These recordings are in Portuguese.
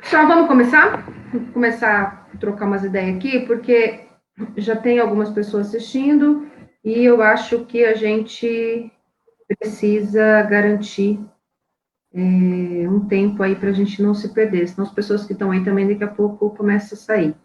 Só vamos começar? Vamos começar a trocar umas ideias aqui, porque já tem algumas pessoas assistindo e eu acho que a gente precisa garantir um tempo aí para a gente não se perder, senão as pessoas que estão aí também daqui a pouco começam a sair.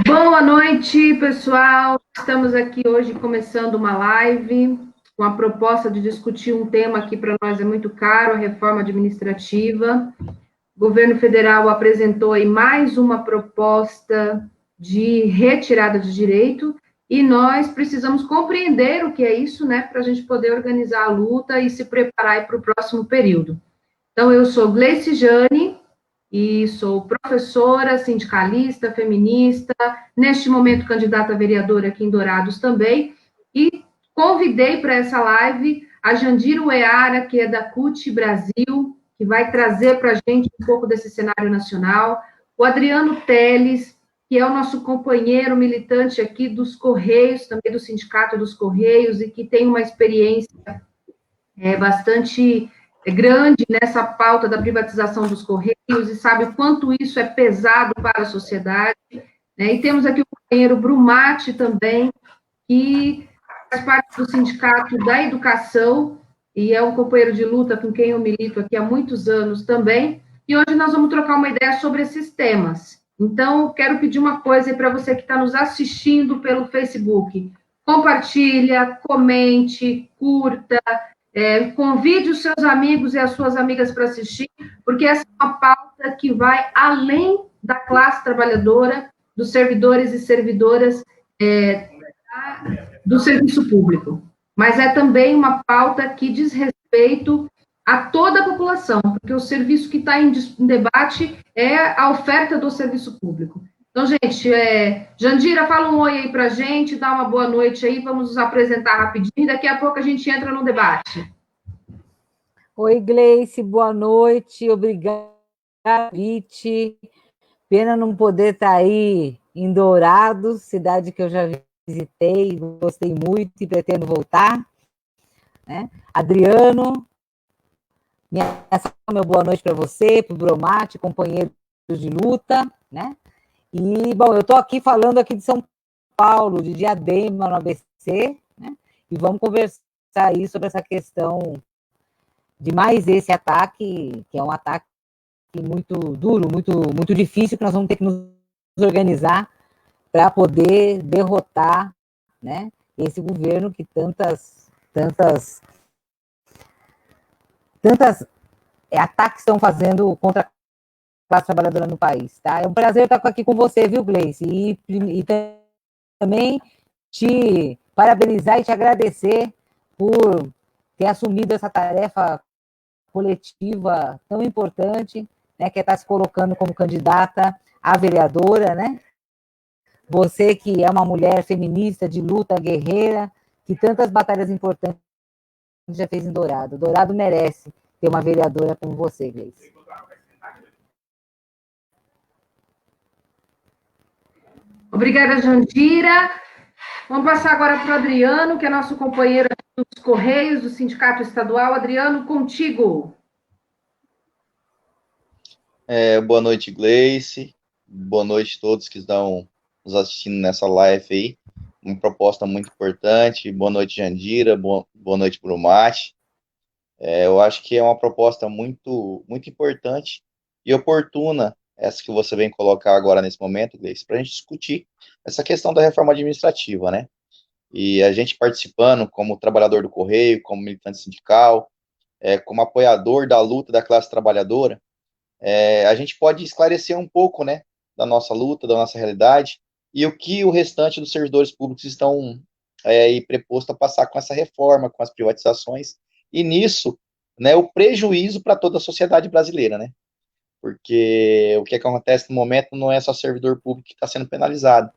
Boa noite, pessoal. Estamos aqui hoje começando uma live com a proposta de discutir um tema que para nós é muito caro, a reforma administrativa. O governo federal apresentou aí mais uma proposta de retirada de direito e nós precisamos compreender o que é isso, né, para a gente poder organizar a luta e se preparar para o próximo período. Então, eu sou Gleice Jane e sou professora, sindicalista, feminista, neste momento candidata a vereadora aqui em Dourados também, e convidei para essa live a Jandira Ueara, que é da CUT Brasil, que vai trazer para a gente um pouco desse cenário nacional, o Adriano Teles, que é o nosso companheiro militante aqui dos Correios, também do Sindicato dos Correios, e que tem uma experiência bastante grande nessa pauta da privatização dos Correios e sabe o quanto isso é pesado para a sociedade. Né? E temos aqui o companheiro Brumati também, que faz parte do Sindicato da Educação e é um companheiro de luta com quem eu milito aqui há muitos anos também. E hoje nós vamos trocar uma ideia sobre esses temas. Então, quero pedir uma coisa para você que está nos assistindo pelo Facebook. Compartilha, comente, curta, convide os seus amigos e as suas amigas para assistir, porque essa é uma pauta que vai além da classe trabalhadora, dos servidores e servidoras do serviço público, mas é também uma pauta que diz respeito a toda a população, porque o serviço que está em debate é a oferta do serviço público. Então, gente, Jandira, fala um oi aí para a gente, dá uma boa noite aí, vamos nos apresentar rapidinho, e daqui a pouco a gente entra no debate. Oi, Gleice, boa noite, obrigada, Vite. Pena não poder estar aí em Dourados, cidade que eu já visitei, gostei muito e pretendo voltar. Né? Adriano, meu boa noite para você, para o Bromate, companheiro de luta. Né? E, bom, eu estou aqui falando aqui de São Paulo, de Diadema, no ABC, né? E vamos conversar aí sobre essa questão de mais esse ataque, que é um ataque muito duro, muito difícil, que nós vamos ter que nos organizar para poder derrotar, né, esse governo que tantas ataques estão fazendo contra a classe trabalhadora no país. Tá? É um prazer estar aqui com você, viu, Gleice? E também te parabenizar e te agradecer por ter assumido essa tarefa coletiva tão importante, né, que é estar se colocando como candidata a vereadora, né? Você que é uma mulher feminista, de luta, guerreira, que tantas batalhas importantes já fez em Dourado. Dourado merece ter uma vereadora como você, Gleice. Obrigada, Jandira. Vamos passar agora para o Adriano, que é nosso companheiro dos Correios, do Sindicato Estadual. Adriano, contigo. Boa noite, Gleice. Boa noite a todos que estão nos assistindo nessa live aí. Uma proposta muito importante. Boa noite, Jandira. Boa noite, Brumati. Eu acho que é uma proposta muito importante e oportuna, essa que você vem colocar agora nesse momento, Gleice, para a gente discutir essa questão da reforma administrativa, né? E a gente participando como trabalhador do Correio, como militante sindical, como apoiador da luta da classe trabalhadora, a gente pode esclarecer um pouco, né, da nossa luta, da nossa realidade, e o que o restante dos servidores públicos estão aí preposto a passar com essa reforma, com as privatizações, e nisso, né, o prejuízo para toda a sociedade brasileira, né? Porque o que acontece no momento não é só servidor público que está sendo penalizado,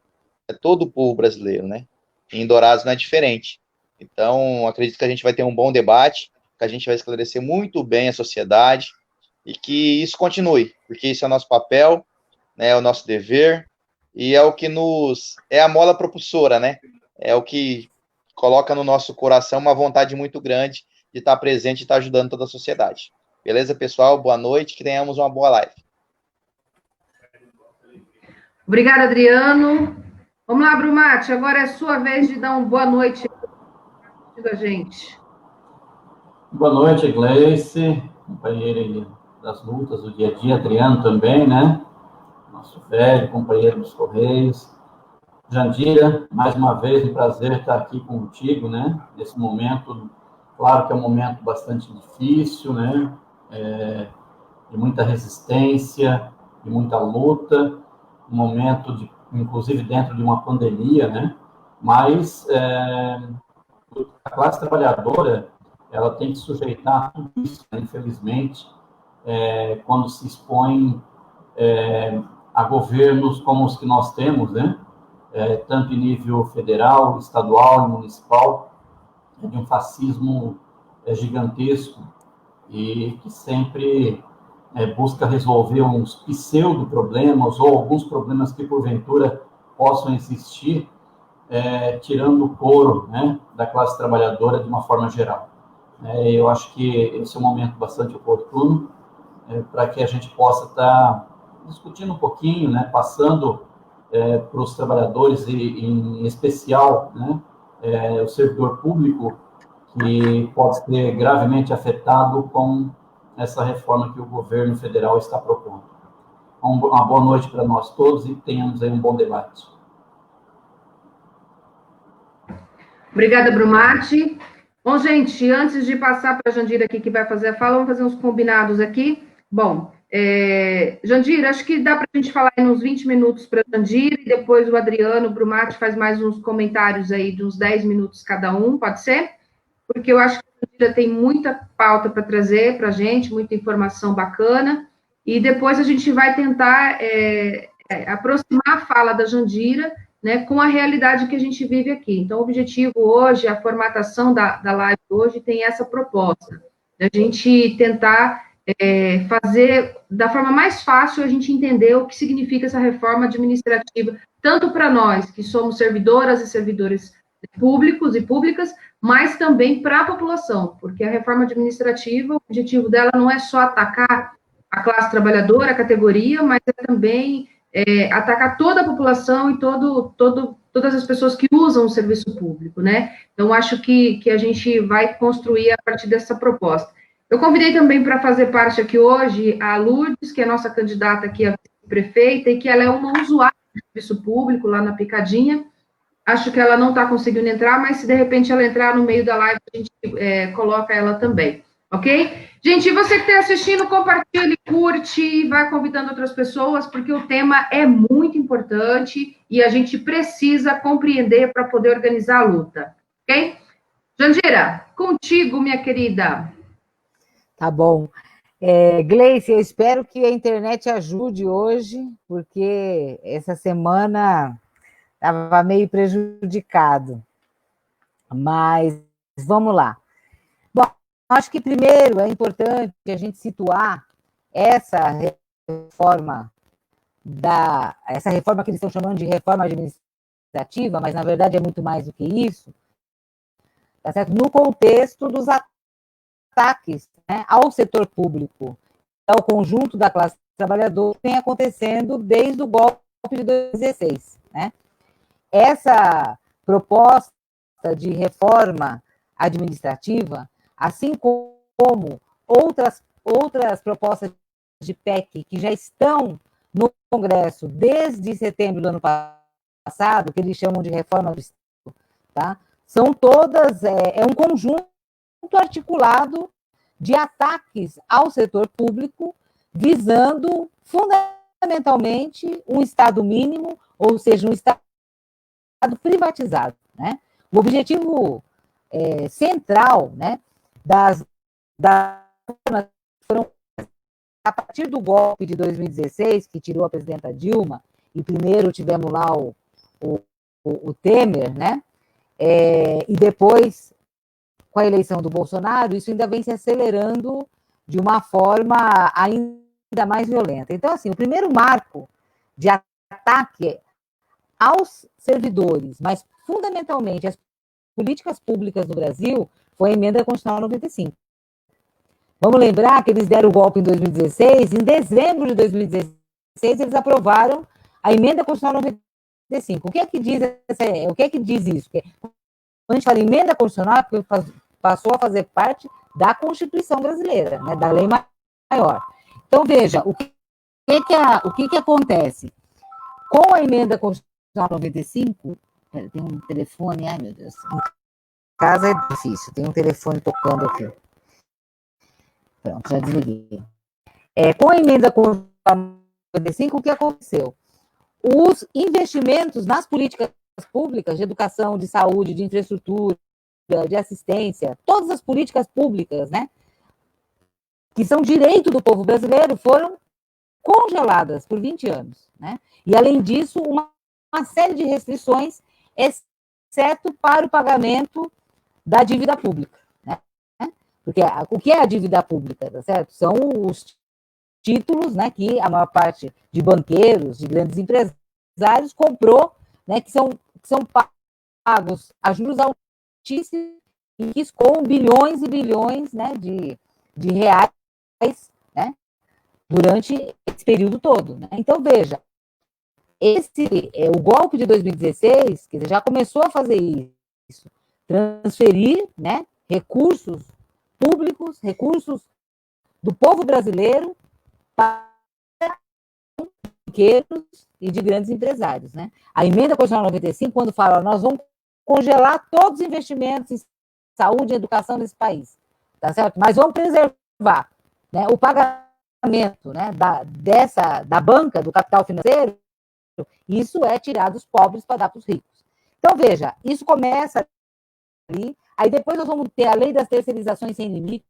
é todo o povo brasileiro, né? Em Dourados não é diferente. Então, acredito que a gente vai ter um bom debate, que a gente vai esclarecer muito bem a sociedade e que isso continue, porque isso é o nosso papel, né, é o nosso dever e é o que é a mola propulsora, né? É o que coloca no nosso coração uma vontade muito grande de estar presente e estar ajudando toda a sociedade. Beleza, pessoal? Boa noite, que tenhamos uma boa live. Obrigada, Adriano. Vamos lá, Brumati, agora é a sua vez de dar uma boa noite a gente. Boa noite, Gleice, companheira das lutas do dia a dia, Adriano também, né? Nosso velho companheiro dos Correios. Jandira, mais uma vez, um prazer estar aqui contigo, né? Nesse momento, claro que é um momento bastante difícil, né? De muita resistência, de muita luta, um momento, inclusive dentro de uma pandemia, né? Mas a classe trabalhadora, ela tem que sujeitar tudo isso, né? Infelizmente, quando se expõe a governos como os que nós temos, né? Tanto em nível federal, estadual e municipal, de um fascismo gigantesco e que sempre busca resolver uns pseudo-problemas ou alguns problemas que, porventura, possam existir, tirando o couro, né, da classe trabalhadora de uma forma geral. Eu acho que esse é um momento bastante oportuno para que a gente possa estar discutindo um pouquinho, né, passando para os trabalhadores, e em especial, né, o servidor público, que pode ser gravemente afetado com essa reforma que o governo federal está propondo. Uma boa noite para nós todos e tenhamos aí um bom debate. Obrigada, Brumati. Bom, gente, antes de passar para a Jandira aqui, que vai fazer a fala, vamos fazer uns combinados aqui. Bom, Jandira, acho que dá para a gente falar aí uns 20 minutos para a Jandira, e depois o Adriano, o Brumati faz mais uns comentários aí de uns 10 minutos cada um, pode ser? Porque eu acho que a Jandira tem muita pauta para trazer para a gente, muita informação bacana, e depois a gente vai tentar aproximar a fala da Jandira, né, com a realidade que a gente vive aqui. Então, o objetivo hoje, a formatação da live hoje tem essa proposta, a gente tentar fazer da forma mais fácil a gente entender o que significa essa reforma administrativa, tanto para nós, que somos servidoras e servidores públicos e públicas, mas também para a população, porque a reforma administrativa, o objetivo dela não é só atacar a classe trabalhadora, a categoria, mas é também atacar toda a população e todas as pessoas que usam o serviço público, né? Então, acho que a gente vai construir a partir dessa proposta. Eu convidei também para fazer parte aqui hoje a Lourdes, que é nossa candidata aqui a prefeita, e que ela é uma usuária do serviço público lá na Picadinha. Acho que ela não está conseguindo entrar, mas se de repente ela entrar no meio da live, a gente coloca ela também, ok? Gente, você que está assistindo, compartilhe, curte e vai convidando outras pessoas, porque o tema é muito importante e a gente precisa compreender para poder organizar a luta, ok? Jandira, contigo, minha querida. Tá bom. Gleice, eu espero que a internet ajude hoje, porque essa semana estava meio prejudicado. Mas vamos lá. Bom, acho que primeiro é importante a gente situar essa reforma que eles estão chamando de reforma administrativa, mas na verdade é muito mais do que isso, tá certo? No contexto dos ataques, né, ao setor público, ao conjunto da classe trabalhadora, que vem acontecendo desde o golpe de 2016, né? Essa proposta de reforma administrativa, assim como outras propostas de PEC que já estão no Congresso desde setembro do ano passado, que eles chamam de reforma do Estado, tá? São todas, um conjunto articulado de ataques ao setor público, visando fundamentalmente um Estado mínimo, ou seja, um Estado privatizado, né? O objetivo central, né, das foram a partir do golpe de 2016, que tirou a presidenta Dilma, e primeiro tivemos lá o Temer, né? E depois, com a eleição do Bolsonaro, isso ainda vem se acelerando de uma forma ainda mais violenta. Então, assim, o primeiro marco de ataque aos servidores, mas fundamentalmente às políticas públicas no Brasil, foi a emenda constitucional 95. Vamos lembrar que eles deram o golpe em 2016, em dezembro de 2016, eles aprovaram a emenda constitucional 95. O que é que diz isso? Quando a gente fala em emenda constitucional, passou a fazer parte da Constituição brasileira, né, da lei maior. Então, veja, o que acontece? Com a emenda constitucional 95, tem um telefone, ai meu Deus, em casa é difícil, tem um telefone tocando aqui. Pronto, já desliguei. Com a emenda constitucional 95, o que aconteceu? Os investimentos nas políticas públicas de educação, de saúde, de infraestrutura, de assistência, todas as políticas públicas, né, que são direito do povo brasileiro, foram congeladas por 20 anos, né? E, além disso, uma série de restrições, exceto para o pagamento da dívida pública, né? Porque o que é a dívida pública, tá certo? São os títulos, né, que a maior parte de banqueiros, de grandes empresários comprou, né, que são pagos a juros altíssimos e que escoam bilhões e bilhões, né, de reais, né, durante esse período todo, né? Então, veja, o golpe de 2016, que já começou a fazer isso, transferir, né, recursos públicos, recursos do povo brasileiro para banqueiros e de grandes empresários, né? A emenda constitucional 95, quando fala, nós vamos congelar todos os investimentos em saúde e educação nesse país, tá certo? Mas vamos preservar, né, o pagamento, né, da banca, do capital financeiro. Isso é tirar dos pobres para dar para os ricos. Então, veja, isso começa ali, aí depois nós vamos ter a lei das terceirizações sem limite,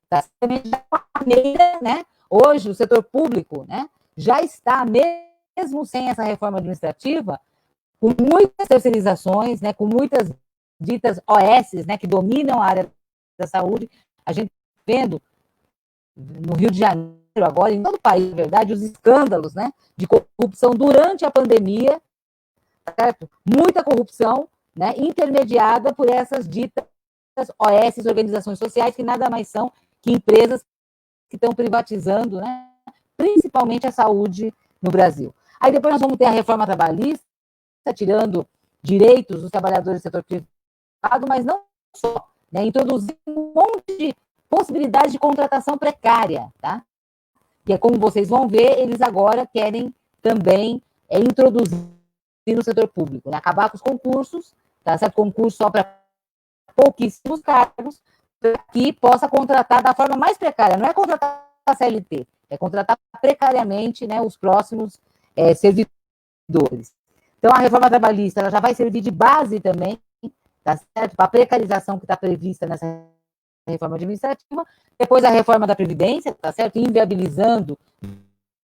tá? Também já uma maneira, né? Hoje o setor público, né, já está, mesmo sem essa reforma administrativa, com muitas terceirizações, né, com muitas ditas OS, né, que dominam a área da saúde. A gente vendo no Rio de Janeiro agora, em todo o país, na verdade, os escândalos, né, de corrupção durante a pandemia, certo? Muita corrupção, né, intermediada por essas ditas OS, organizações sociais, que nada mais são que empresas que estão privatizando, né, principalmente a saúde no Brasil. Aí depois nós vamos ter a reforma trabalhista, tirando direitos dos trabalhadores do setor privado, mas não só, né, introduzindo um monte de possibilidades de contratação precária, tá? Que é como vocês vão ver, eles agora querem também introduzir no setor público, né? Acabar com os concursos, tá certo? Concurso só para pouquíssimos cargos, para que possa contratar da forma mais precária. Não é contratar a CLT, é contratar precariamente, né, os próximos servidores. Então, a reforma trabalhista ela já vai servir de base também, tá certo? Para a precarização que está prevista nessa reforma administrativa, depois a reforma da Previdência, tá certo? Inviabilizando,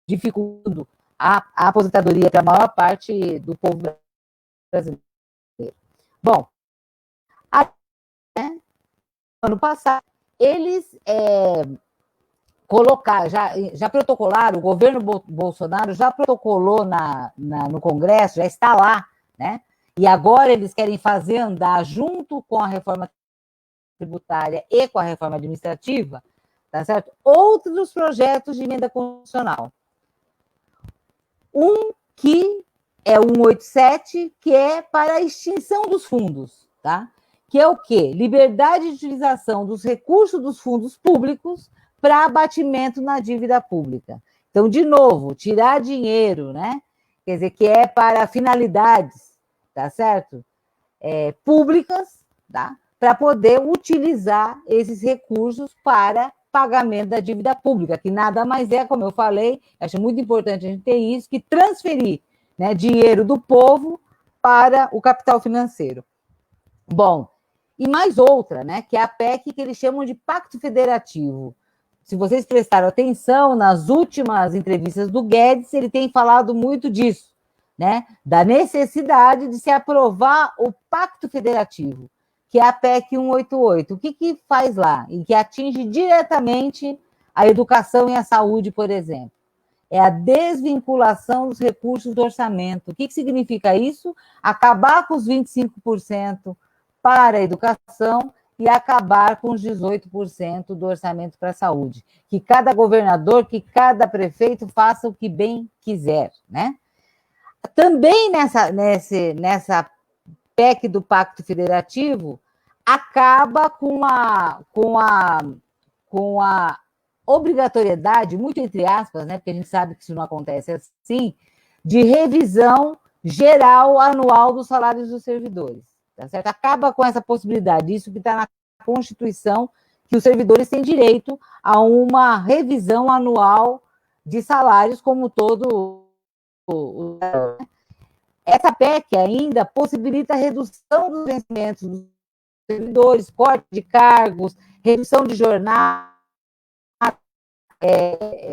dificultando a aposentadoria para a maior parte do povo brasileiro. Bom, ano passado, eles já protocolaram, o governo Bolsonaro já protocolou no Congresso, já está lá, né? E agora eles querem fazer andar junto com a reforma tributária e com a reforma administrativa, tá certo? Outros projetos de emenda constitucional. Um que é o 187, que é para a extinção dos fundos, tá? Que é o quê? Liberdade de utilização dos recursos dos fundos públicos para abatimento na dívida pública. Então, de novo, tirar dinheiro, né? Quer dizer, que é para finalidades, tá certo? Públicas, tá? para poder utilizar esses recursos para pagamento da dívida pública, que nada mais é, como eu falei, acho muito importante a gente ter isso, que transferir, né, dinheiro do povo para o capital financeiro. Bom, e mais outra, né, que é a PEC que eles chamam de Pacto Federativo. Se vocês prestaram atenção, nas últimas entrevistas do Guedes, ele tem falado muito disso, né, da necessidade de se aprovar o Pacto Federativo, que é a PEC 188. O que faz lá? E que atinge diretamente a educação e a saúde, por exemplo. É a desvinculação dos recursos do orçamento. O que significa isso? Acabar com os 25% para a educação e acabar com os 18% do orçamento para a saúde. Que cada governador, que cada prefeito faça o que bem quiser, né? Também nessa PEC do Pacto Federativo, acaba com a obrigatoriedade, muito entre aspas, né, porque a gente sabe que isso não acontece assim, de revisão geral anual dos salários dos servidores. Tá certo? Acaba com essa possibilidade, isso que está na Constituição, que os servidores têm direito a uma revisão anual de salários, como todo essa PEC ainda possibilita a redução dos vencimentos dos servidores, corte de cargos, redução de jornada,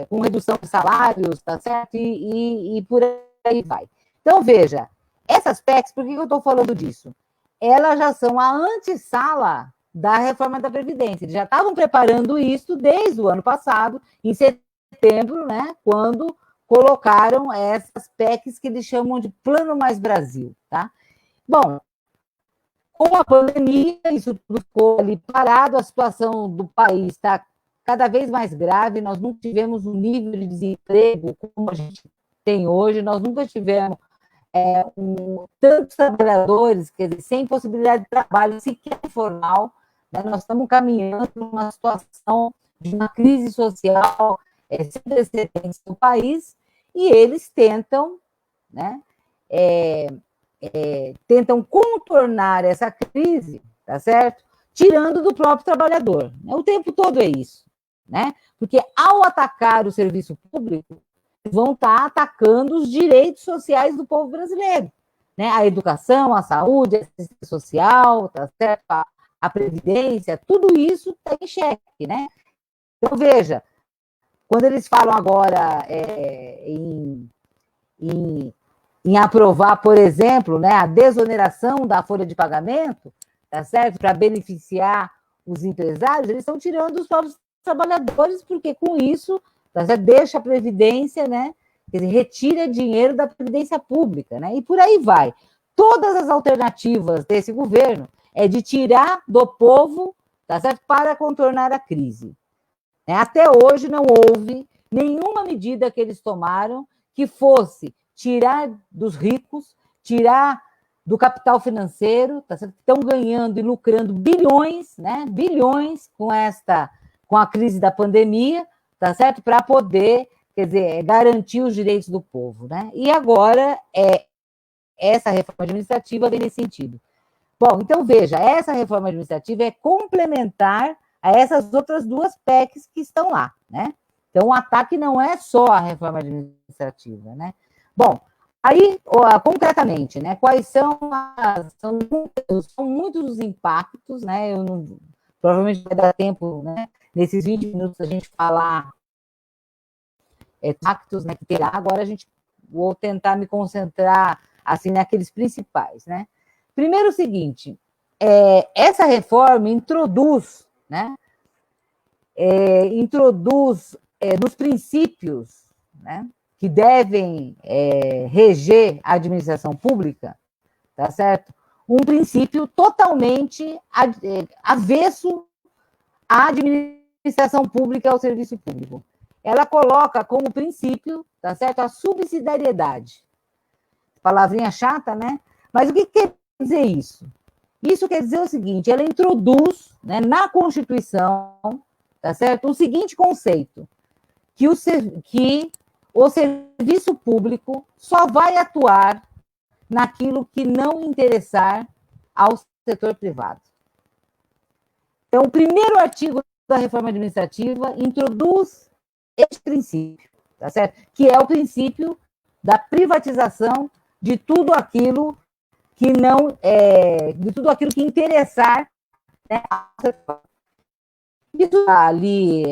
com redução de salários, tá certo? E por aí vai. Então, veja, essas PECs, por que eu estou falando disso? Elas já são a antessala da reforma da Previdência. Eles já estavam preparando isso desde o ano passado, em setembro, né, quando colocaram essas PECs que eles chamam de Plano Mais Brasil, tá? Bom, com a pandemia, isso tudo ficou ali parado, a situação do país está cada vez mais grave, nós nunca tivemos um nível de desemprego como a gente tem hoje, nós nunca tivemos tantos trabalhadores, quer dizer, sem possibilidade de trabalho sequer informal, né? Nós estamos caminhando para uma situação de uma crise social sem precedentes no país, e eles tentam, né, tentam contornar essa crise, tá certo? Tirando do próprio trabalhador. O tempo todo é isso, né? Porque ao atacar o serviço público, vão estar atacando os direitos sociais do povo brasileiro, né? A educação, a saúde, a assistência social, tá certo? A previdência, tudo isso está em xeque, né? Então, veja, quando eles falam agora em aprovar, por exemplo, né, a desoneração da folha de pagamento, tá certo? Para beneficiar os empresários, eles estão tirando os próprios trabalhadores, porque com isso, tá certo? Deixa a Previdência, né? Quer dizer, retira dinheiro da Previdência Pública, né? E por aí vai. Todas as alternativas desse governo é de tirar do povo, tá certo? Para contornar a crise. Até hoje não houve nenhuma medida que eles tomaram que fosse tirar dos ricos, tirar do capital financeiro, tá certo? Estão ganhando e lucrando bilhões, né? Bilhões com a crise da pandemia, tá certo? Para poder, quer dizer, garantir os direitos do povo, né? E agora essa reforma administrativa vem nesse sentido. Bom, então veja, essa reforma administrativa é complementar a essas outras duas PECs que estão lá, né? Então o ataque não é só a reforma administrativa, né? Bom, aí, concretamente, né, quais são são muitos os impactos, né, provavelmente vai dar tempo, né, nesses 20 minutos a gente falar impactos, né, que terá, agora vou tentar me concentrar, assim, naqueles principais, né. Primeiro o seguinte, essa reforma introduz, né, nos princípios, né, que devem reger a administração pública, tá certo? Um princípio totalmente avesso à administração pública, ao serviço público. Ela coloca como princípio, tá certo? A subsidiariedade. Palavrinha chata, né? Mas o que quer dizer isso? Isso quer dizer o seguinte, ela introduz, né, na Constituição, tá certo? O seguinte conceito, que o serviço público só vai atuar naquilo que não interessar ao setor privado. Então, o primeiro artigo da reforma administrativa introduz este princípio, tá certo? Que é o princípio da privatização de tudo aquilo que não de tudo aquilo que interessar, né? Isso está ali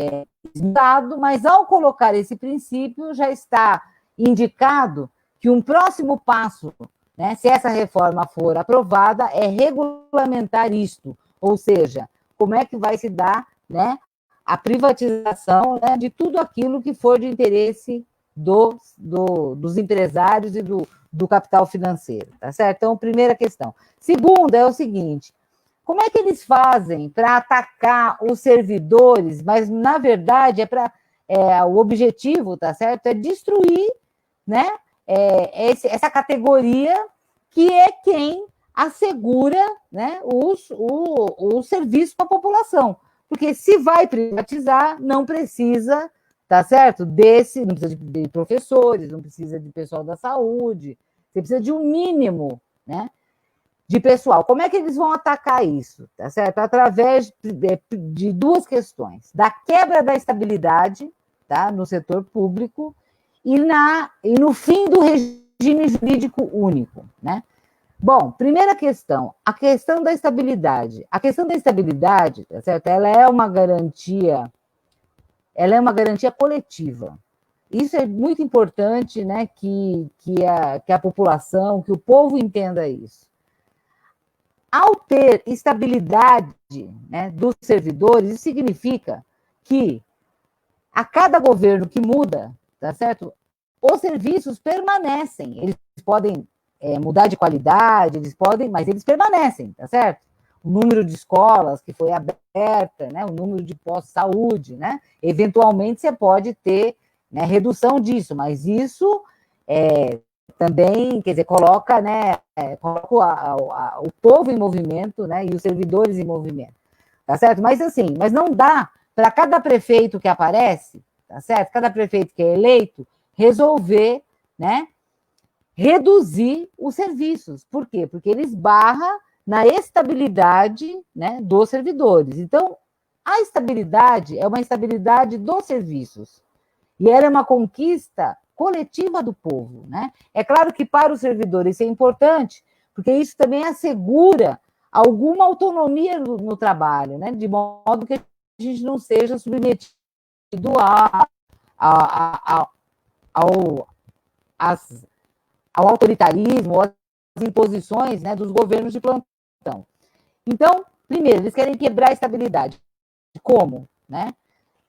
dado, mas ao colocar esse princípio já está indicado que um próximo passo, né, se essa reforma for aprovada, é regulamentar isto, ou seja, como é que vai se dar, né, a privatização, né, de tudo aquilo que for de interesse dos empresários e do capital financeiro, tá certo? Então, primeira questão. Segunda é o seguinte: como é que eles fazem para atacar os servidores? Mas, na verdade, o objetivo, tá certo? É destruir, né, essa categoria que é quem assegura, né, o serviço para a população. Porque se vai privatizar, não precisa, tá certo? Não precisa de professores, não precisa de pessoal da saúde, você precisa de um mínimo, né, de pessoal. Como é que eles vão atacar isso? Tá certo? Através de duas questões: da quebra da estabilidade, tá, no setor público e no fim do regime jurídico único, né? Bom, primeira questão, a questão da estabilidade. A questão da estabilidade, tá certo? Ela é uma garantia coletiva. Isso é muito importante, né, que a população, que o povo entenda isso. Ao ter estabilidade, né, dos servidores, isso significa que a cada governo que muda, tá certo? Os serviços permanecem. Eles podem mudar de qualidade, mas eles permanecem, tá certo? O número de escolas que foi aberta, né, o número de postos de saúde, né? Eventualmente você pode ter, né, redução disso, mas isso também, quer dizer, coloca, né, o povo em movimento, né, e os servidores em movimento, tá certo? Mas assim, não dá para cada prefeito que aparece, tá certo? Cada prefeito que é eleito, resolver, né, reduzir os serviços. Por quê? Porque ele esbarra na estabilidade, né, dos servidores. Então, a estabilidade é uma estabilidade dos serviços. E ela é uma conquista coletiva do povo, né? É claro que para os servidores isso é importante, porque isso também assegura alguma autonomia no trabalho, né? De modo que a gente não seja submetido ao autoritarismo, às imposições, né, dos governos de plantão. Então, primeiro, eles querem quebrar a estabilidade. Como? Né?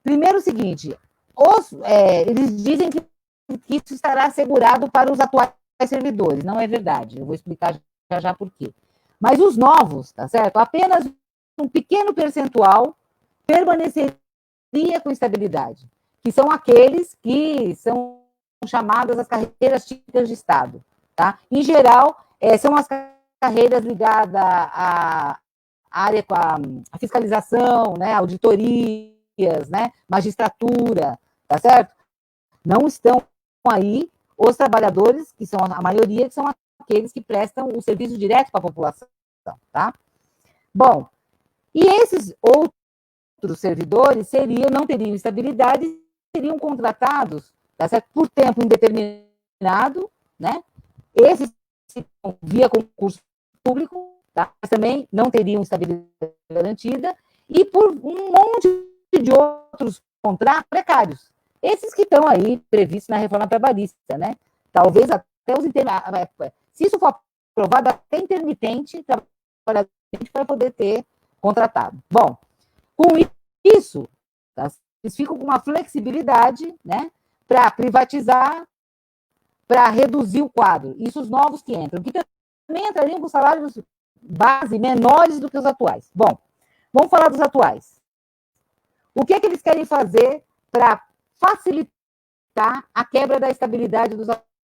Primeiro, o seguinte: eles dizem que isso estará assegurado para os atuais servidores. Não é verdade. Eu vou explicar já por quê. Mas os novos, tá certo? Apenas um pequeno percentual permaneceria com estabilidade, que são aqueles que são chamadas as carreiras típicas de Estado. Tá? Em geral, são as carreiras ligadas à área com a fiscalização, né, auditorias, né, magistratura, tá certo? Não estão aí os trabalhadores, que são a maioria, que são aqueles que prestam o serviço direto para a população, tá? Bom, e esses outros servidores não teriam estabilidade, seriam contratados, tá certo? Por tempo indeterminado, né? Esses via concurso público, tá? Mas também não teriam estabilidade garantida, e por um monte de outros contratos precários. Esses que estão aí previstos na reforma trabalhista, né? Talvez até os intermitentes. Se isso for aprovado, até intermitente, trabalhador vai poder ter contratado. Bom, com isso, tá? Eles ficam com uma flexibilidade, né, para privatizar, para reduzir o quadro. Isso os novos que entram, que também entrariam com salários base menores do que os atuais. Bom, vamos falar dos atuais. O que é que eles querem fazer para facilitar a quebra da estabilidade dos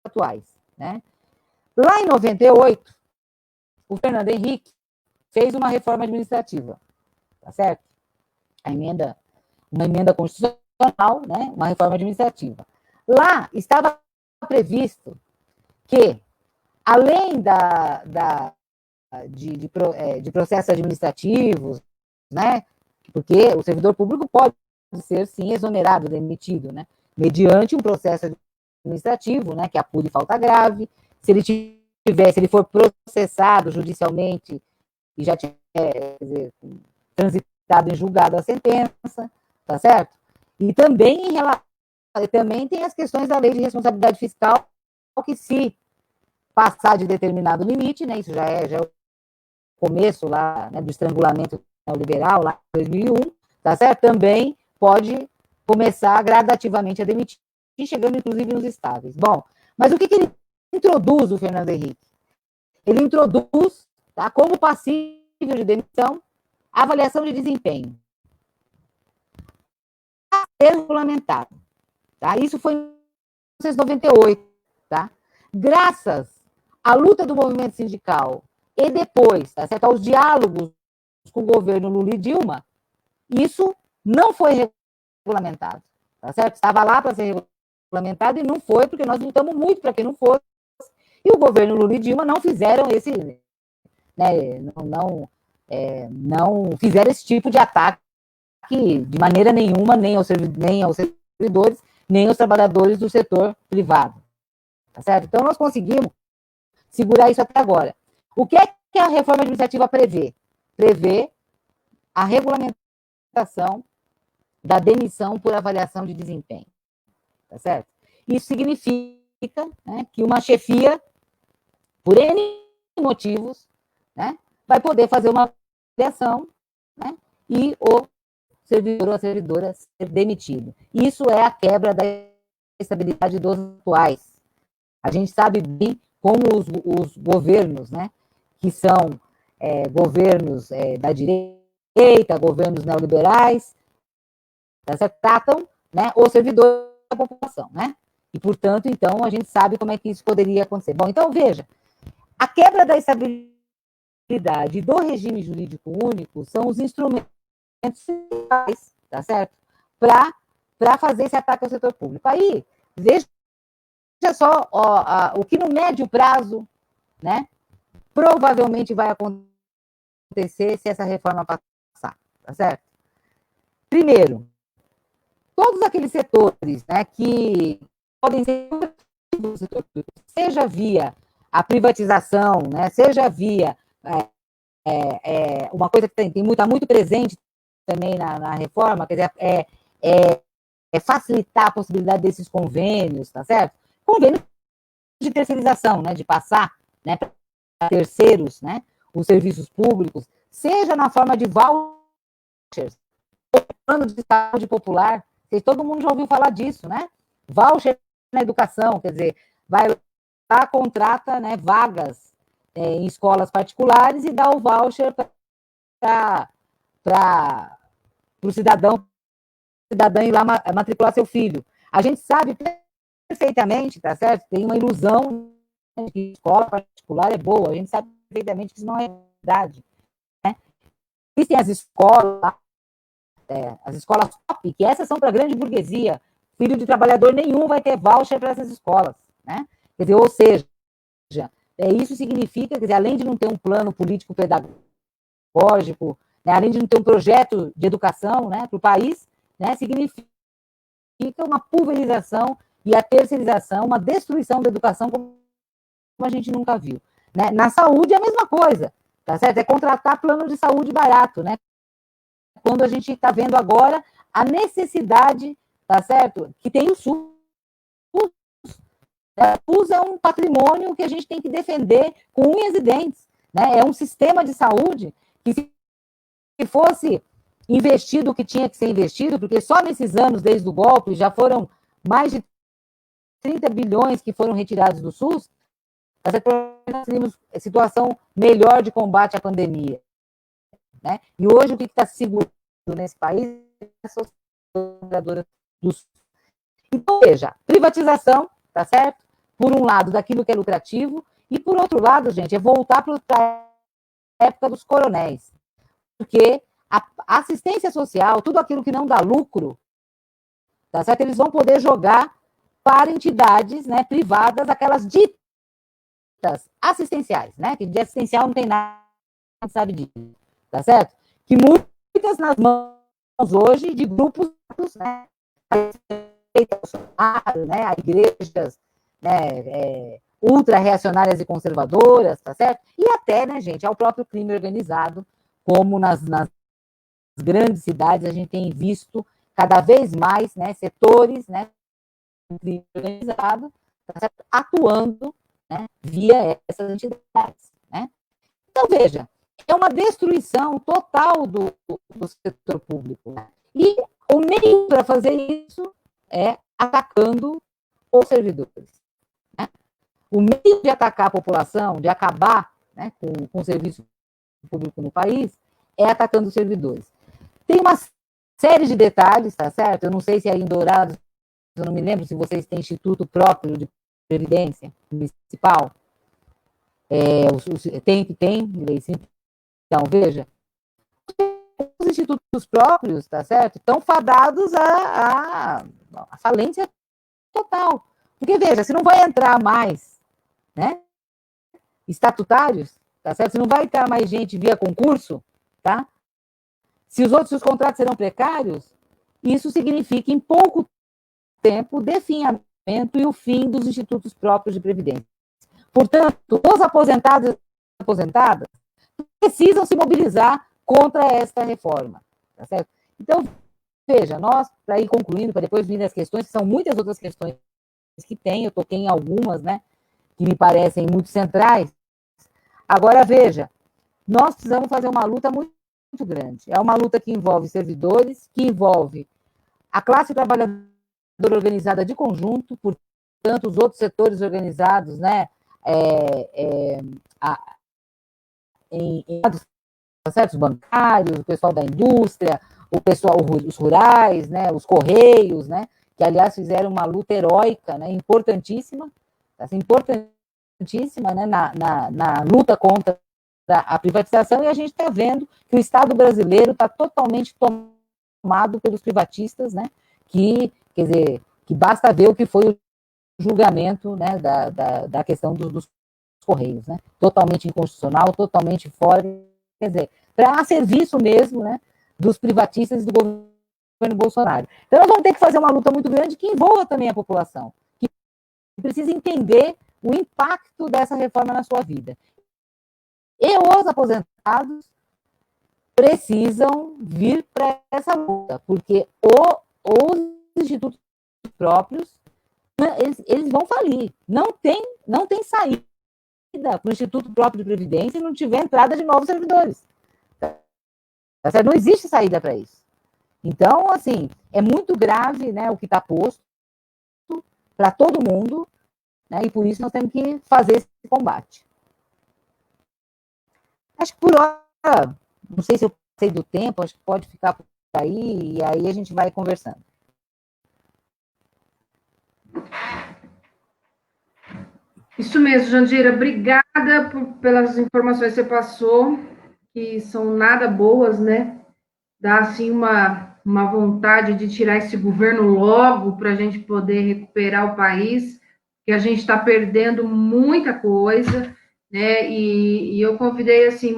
atuais, né? Lá em 98, o Fernando Henrique fez uma reforma administrativa, tá certo? Uma emenda constitucional, né? Uma reforma administrativa. Lá estava previsto que, além de processos administrativos, né, Porque o servidor público pode ser, sim, exonerado, demitido, né? Mediante um processo administrativo, né, que apure falta grave. Se ele for processado judicialmente e já tiver, quer dizer, transitado em julgado a sentença, tá certo? E também também tem as questões da lei de responsabilidade fiscal, que se passar de determinado limite, né, isso já é o começo lá, né, do estrangulamento neoliberal, lá em 2001, tá certo? Também pode começar gradativamente a demitir, chegando inclusive nos estáveis. Bom, mas o que ele introduz, o Fernando Henrique? Ele introduz, tá, como passível de demissão, a avaliação de desempenho. A ser regulamentado. Tá? Isso foi em 1998. Tá? Graças à luta do movimento sindical e depois, tá certo, aos diálogos com o governo Lula e Dilma, isso não foi regulamentado. Tá certo? Estava lá para ser regulamentado e não foi, porque nós lutamos muito para que não fosse. E o governo Lula e Dilma não fizeram esse, né, não fizeram esse tipo de ataque de maneira nenhuma, nem aos servidores, nem aos trabalhadores do setor privado. Tá certo? Então, nós conseguimos segurar isso até agora. O que é que a reforma administrativa prevê? Prevê a regulamentação da demissão por avaliação de desempenho. Tá certo? Isso significa, né, que uma chefia, por N motivos, né, vai poder fazer uma avaliação, né, e o servidor ou a servidora ser demitido. Isso é a quebra da estabilidade dos atuais. A gente sabe bem como os governos, né, que são governos da direita, governos neoliberais, tratam, né, o servidor da população, né? E, portanto, então, a gente sabe como é que isso poderia acontecer. Bom, então, veja, a quebra da estabilidade do regime jurídico único são os instrumentos principais, tá certo? Para fazer esse ataque ao setor público. Aí, veja só o que no médio prazo, né, provavelmente vai acontecer se essa reforma passar, tá certo? Primeiro, todos aqueles setores, né, que podem ser do setor público, seja via a privatização, né, seja via uma coisa que está muito presente também na reforma, quer dizer, facilitar a possibilidade desses convênios, tá certo? Convênios de terceirização, né, de passar, né, para terceiros, né, os serviços públicos, seja na forma de vouchers, ou plano de saúde popular, todo mundo já ouviu falar disso, né? Voucher na educação, quer dizer, vai lá, contrata, né, vagas em escolas particulares e dá o voucher para o cidadão ir lá matricular seu filho. A gente sabe perfeitamente, tá certo? Tem uma ilusão de que escola particular é boa, a gente sabe perfeitamente que isso não é verdade, né? Existem as escolas top, que essas são para a grande burguesia. Filho de trabalhador nenhum vai ter voucher para essas escolas, né? Quer dizer, ou seja, isso significa, quer dizer, além de não ter um plano político pedagógico, né, além de não ter um projeto de educação, né, para o país, né, significa uma pulverização e a terceirização, uma destruição da educação como a gente nunca viu. Né? Na saúde é a mesma coisa, tá certo? É contratar plano de saúde barato, né? Quando a gente está vendo agora a necessidade, tá certo? Que tem o SUS. O SUS é um patrimônio que a gente tem que defender com unhas e dentes, né? É um sistema de saúde que, se fosse investido o que tinha que ser investido, porque só nesses anos, desde o golpe, já foram mais de 30 bilhões que foram retirados do SUS, nós teríamos situação melhor de combate à pandemia. Né? E hoje o que está segurando nesse país é a sociedade do SUS. Então, veja, privatização, tá certo? Por um lado, daquilo que é lucrativo, e por outro lado, gente, é voltar para a época dos coronéis. Porque a assistência social, tudo aquilo que não dá lucro, tá certo? Eles vão poder jogar para entidades, né, privadas, aquelas ditas assistenciais, né? Que de assistencial não tem nada, sabe disso, tá certo? Que muitas nas mãos hoje de grupos, né, né, a igrejas, né, ultra-reacionárias e conservadoras, tá certo? E até, né, gente, ao próprio crime organizado, como nas grandes cidades a gente tem visto cada vez mais, né, setores, né, do crime organizado, tá certo? Atuando, né, via essas entidades, né? Então, veja, é uma destruição total do setor público, né? E o meio para fazer isso é atacando os servidores. Né? O meio de atacar a população, de acabar, né, com o serviço público no país, é atacando os servidores. Tem uma série de detalhes, tá certo? Eu não sei se aí em Dourados, eu não me lembro se vocês têm instituto próprio de previdência municipal. Tem, então, veja, os institutos próprios, tá certo? Estão fadados à falência total. Porque, veja, se não vai entrar mais, né, estatutários, tá certo? Se não vai entrar mais gente via concurso, tá? Se os contratos serão precários, isso significa, em pouco tempo, o definhamento e o fim dos institutos próprios de previdência. Portanto, os aposentados e aposentadas precisam se mobilizar contra esta reforma, tá certo? Então, veja, nós, para ir concluindo, para depois vir as questões, que são muitas outras questões que tem, eu toquei em algumas, né, que me parecem muito centrais. Agora, veja, nós precisamos fazer uma luta muito grande. É uma luta que envolve servidores, que envolve a classe trabalhadora organizada de conjunto, portanto, os outros setores organizados, né, certos bancários, o pessoal da indústria, o pessoal, os rurais, né, os correios, né, que, aliás, fizeram uma luta heróica, né, importantíssima, assim, importantíssima, né, na luta contra a privatização, e a gente está vendo que o Estado brasileiro está totalmente tomado pelos privatistas, né, quer dizer, que basta ver o que foi o julgamento, né, da questão dos Correios, né, totalmente inconstitucional, totalmente fora, quer dizer, para serviço mesmo, né, dos privatistas e do governo Bolsonaro. Então, nós vamos ter que fazer uma luta muito grande que envolva também a população, que precisa entender o impacto dessa reforma na sua vida. E os aposentados precisam vir para essa luta, porque os institutos próprios, eles vão falir. Não tem saída para o Instituto Próprio de Previdência e não tiver entrada de novos servidores. Não existe saída para isso. Então, assim, é muito grave, né, o que está posto para todo mundo, né, e por isso nós temos que fazer esse combate. Acho que por hora, não sei se eu passei do tempo, acho que pode ficar por aí, e aí a gente vai conversando. Isso mesmo, Jandira. Obrigada pelas informações que você passou, que são nada boas, né? Dá, assim, uma vontade de tirar esse governo logo para a gente poder recuperar o país, que a gente está perdendo muita coisa, né? E eu convidei, assim,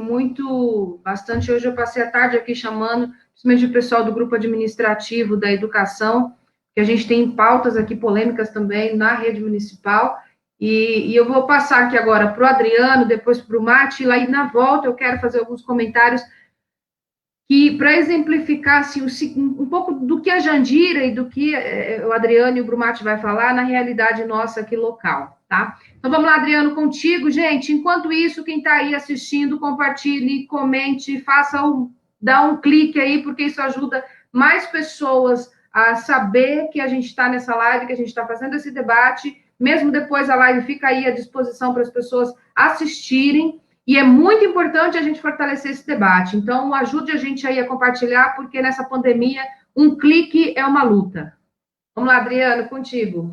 bastante. Hoje eu passei a tarde aqui chamando, principalmente o pessoal do grupo administrativo da educação, que a gente tem pautas aqui polêmicas também na rede municipal. E eu vou passar aqui agora para o Adriano, depois para o Mati, lá e na volta eu quero fazer alguns comentários que, para exemplificar assim, um pouco do que a Jandira e do que o Adriano e o Brumati vai falar na realidade nossa aqui local, tá? Então vamos lá, Adriano, contigo. Gente, enquanto isso, quem está aí assistindo, compartilhe, comente, dá um clique aí, porque isso ajuda mais pessoas a saber que a gente está nessa live, que a gente está fazendo esse debate. Mesmo depois a live fica aí à disposição para as pessoas assistirem. E é muito importante a gente fortalecer esse debate. Então, ajude a gente aí a compartilhar, porque nessa pandemia, um clique é uma luta. Vamos lá, Adriano, contigo.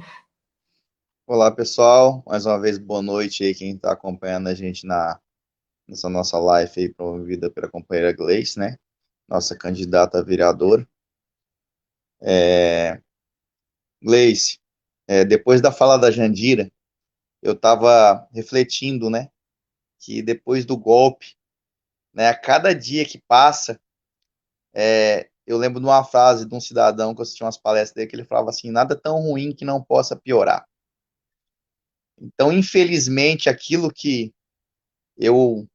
Olá, pessoal. Mais uma vez, boa noite aí, quem está acompanhando a gente nessa nossa live aí, promovida pela companheira Gleice, né? Nossa candidata a vereadora. Gleice, depois da fala da Jandira, eu estava refletindo, né? Que depois do golpe, né, a cada dia que passa, eu lembro de uma frase de um cidadão que eu assisti umas palestras dele, que ele falava assim, nada tão ruim que não possa piorar. Então, infelizmente, aquilo que eu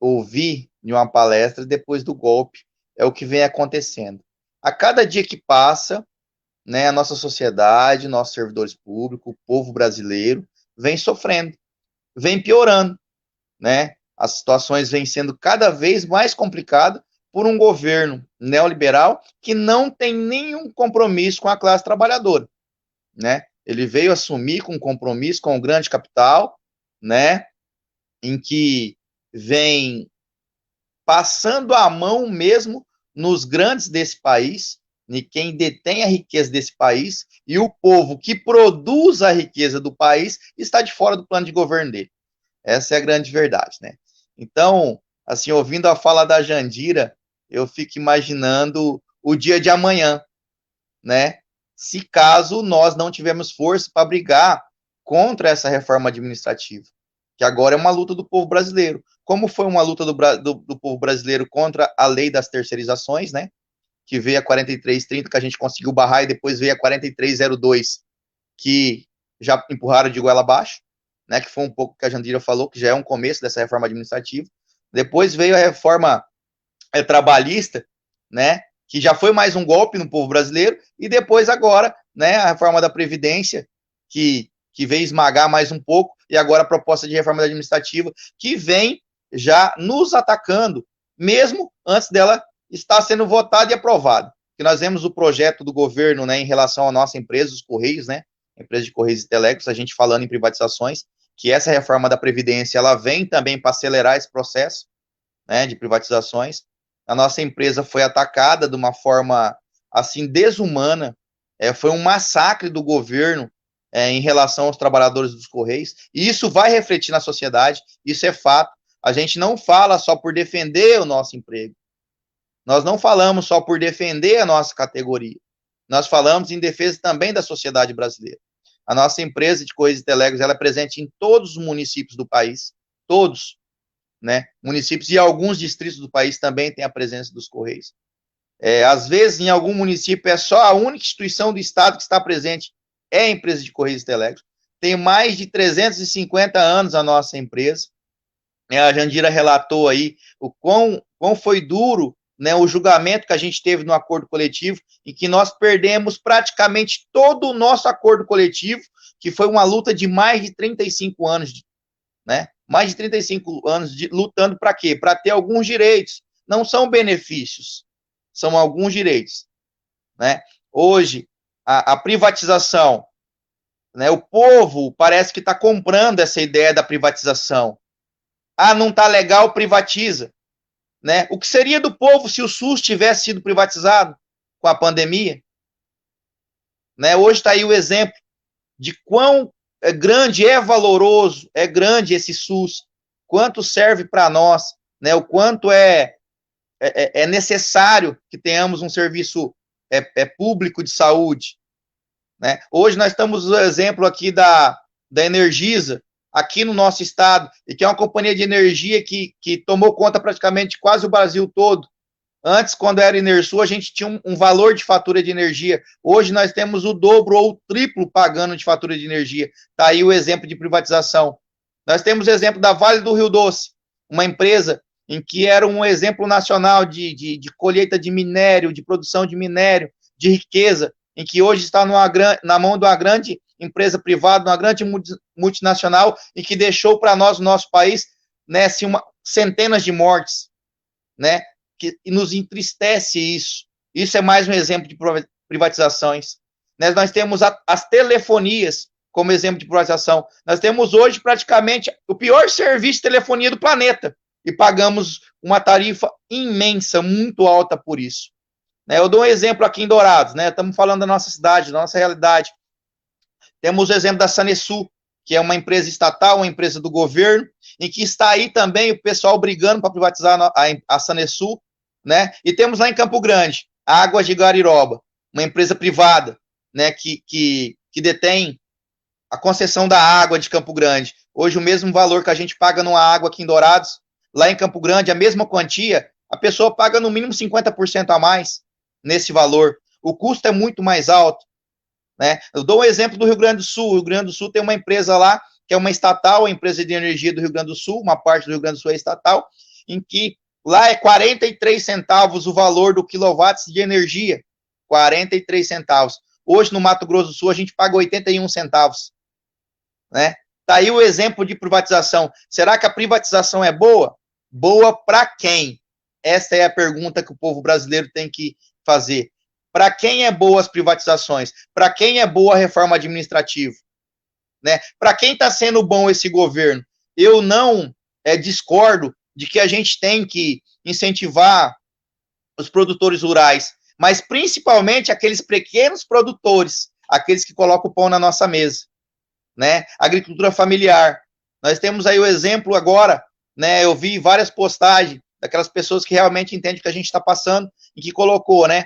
ouvi em uma palestra depois do golpe é o que vem acontecendo. A cada dia que passa, né, a nossa sociedade, nossos servidores públicos, o povo brasileiro, vem sofrendo, vem piorando, né? As situações vêm sendo cada vez mais complicadas por um governo neoliberal que não tem nenhum compromisso com a classe trabalhadora, né? Ele veio assumir com compromisso com o grande capital, né? Em que vem passando a mão mesmo nos grandes desse país, em quem detém a riqueza desse país, e o povo que produz a riqueza do país está de fora do plano de governo dele. Essa é a grande verdade, né? Então, assim, ouvindo a fala da Jandira, eu fico imaginando o dia de amanhã, né? Se caso nós não tivermos força para brigar contra essa reforma administrativa, que agora é uma luta do povo brasileiro. Como foi uma luta do povo brasileiro contra a lei das terceirizações, né? Que veio a 4330, que a gente conseguiu barrar, e depois veio a 4302, que já empurraram de goela abaixo, né? Que foi um pouco que a Jandira falou, que já é um começo dessa reforma administrativa. Depois veio a reforma trabalhista, né? Que já foi mais um golpe no povo brasileiro, e depois agora, né, a reforma da Previdência, que veio esmagar mais um pouco, e agora a proposta de reforma administrativa, que vem já nos atacando, mesmo antes dela estar sendo votada e aprovada. Que nós vemos o projeto do governo, né, em relação à nossa empresa, os Correios, né, empresa de Correios e Telégrafos, a gente falando em privatizações, que essa reforma da Previdência, ela vem também para acelerar esse processo, né, de privatizações. A nossa empresa foi atacada de uma forma, assim, desumana, foi um massacre do governo em relação aos trabalhadores dos Correios, e isso vai refletir na sociedade, isso é fato. A gente não fala só por defender o nosso emprego, nós não falamos só por defender a nossa categoria, nós falamos em defesa também da sociedade brasileira. A nossa empresa de Correios e Telégrafos, ela é presente em todos os municípios do país, todos, né, municípios, e alguns distritos do país também têm a presença dos Correios. Às vezes, em algum município, é só a única instituição do Estado que está presente, é a empresa de Correios e Telégrafos. Tem mais de 350 anos a nossa empresa. A Jandira relatou aí o quão foi duro, né, o julgamento que a gente teve no acordo coletivo, em que nós perdemos praticamente todo o nosso acordo coletivo, que foi uma luta de mais de 35 anos, né? Mais de 35 anos lutando para quê? Para ter alguns direitos. Não são benefícios, são alguns direitos, né? Hoje, a privatização, né? O povo parece que está comprando essa ideia da privatização. Ah, não está legal, privatiza, né? O que seria do povo se o SUS tivesse sido privatizado com a pandemia? Né? Hoje está aí o exemplo de quão grande, é valoroso, é grande esse SUS, quanto serve para nós, né? O quanto é necessário que tenhamos um serviço público de saúde, né? Hoje nós estamos no exemplo aqui da Energisa, aqui no nosso estado, e que é uma companhia de energia que tomou conta praticamente quase o Brasil todo. Antes, quando era Enersul, a gente tinha um valor de fatura de energia. Hoje nós temos o dobro ou o triplo pagando de fatura de energia. Está aí o exemplo de privatização. Nós temos o exemplo da Vale do Rio Doce, uma empresa em que era um exemplo nacional de colheita de minério, de produção de minério, de riqueza, em que hoje está na mão de uma grande empresa privada, uma grande multinacional, e que deixou para nós, no nosso país, né, assim, centenas de mortes, né? Que nos entristece isso. Isso é mais um exemplo de privatizações. Né? Nós temos as telefonias como exemplo de privatização. Nós temos hoje praticamente o pior serviço de telefonia do planeta e pagamos uma tarifa imensa, muito alta por isso. Né? Eu dou um exemplo aqui em Dourados, né? Estamos falando da nossa cidade, da nossa realidade. Temos o exemplo da Sanesul, que é uma empresa estatal, uma empresa do governo, em que está aí também o pessoal brigando para privatizar a Sanesul, né? E temos lá em Campo Grande, a Águas de Gariroba, uma empresa privada, né, que detém a concessão da água de Campo Grande. Hoje o mesmo valor que a gente paga numa água aqui em Dourados, lá em Campo Grande, a mesma quantia, a pessoa paga no mínimo 50% a mais, nesse valor. O custo é muito mais alto, né? Eu dou um exemplo do Rio Grande do Sul. O Rio Grande do Sul tem uma empresa lá, que é uma estatal, a empresa de energia do Rio Grande do Sul, uma parte do Rio Grande do Sul é estatal, em que lá é 43 centavos o valor do quilowatts de energia. 43 centavos. Hoje, no Mato Grosso do Sul, a gente paga 81 centavos. Né? Tá aí o exemplo de privatização. Será que a privatização é boa? Boa para quem? Essa é a pergunta que o povo brasileiro tem que fazer. Para quem é boa as privatizações? Para quem é boa a reforma administrativa? Né? Para quem está sendo bom esse governo? Eu não discordo de que a gente tem que incentivar os produtores rurais, mas principalmente aqueles pequenos produtores, aqueles que colocam o pão na nossa mesa, né? Agricultura familiar. Nós temos aí o exemplo agora, né? Eu vi várias postagens daquelas pessoas que realmente entendem o que a gente está passando e que colocou, né?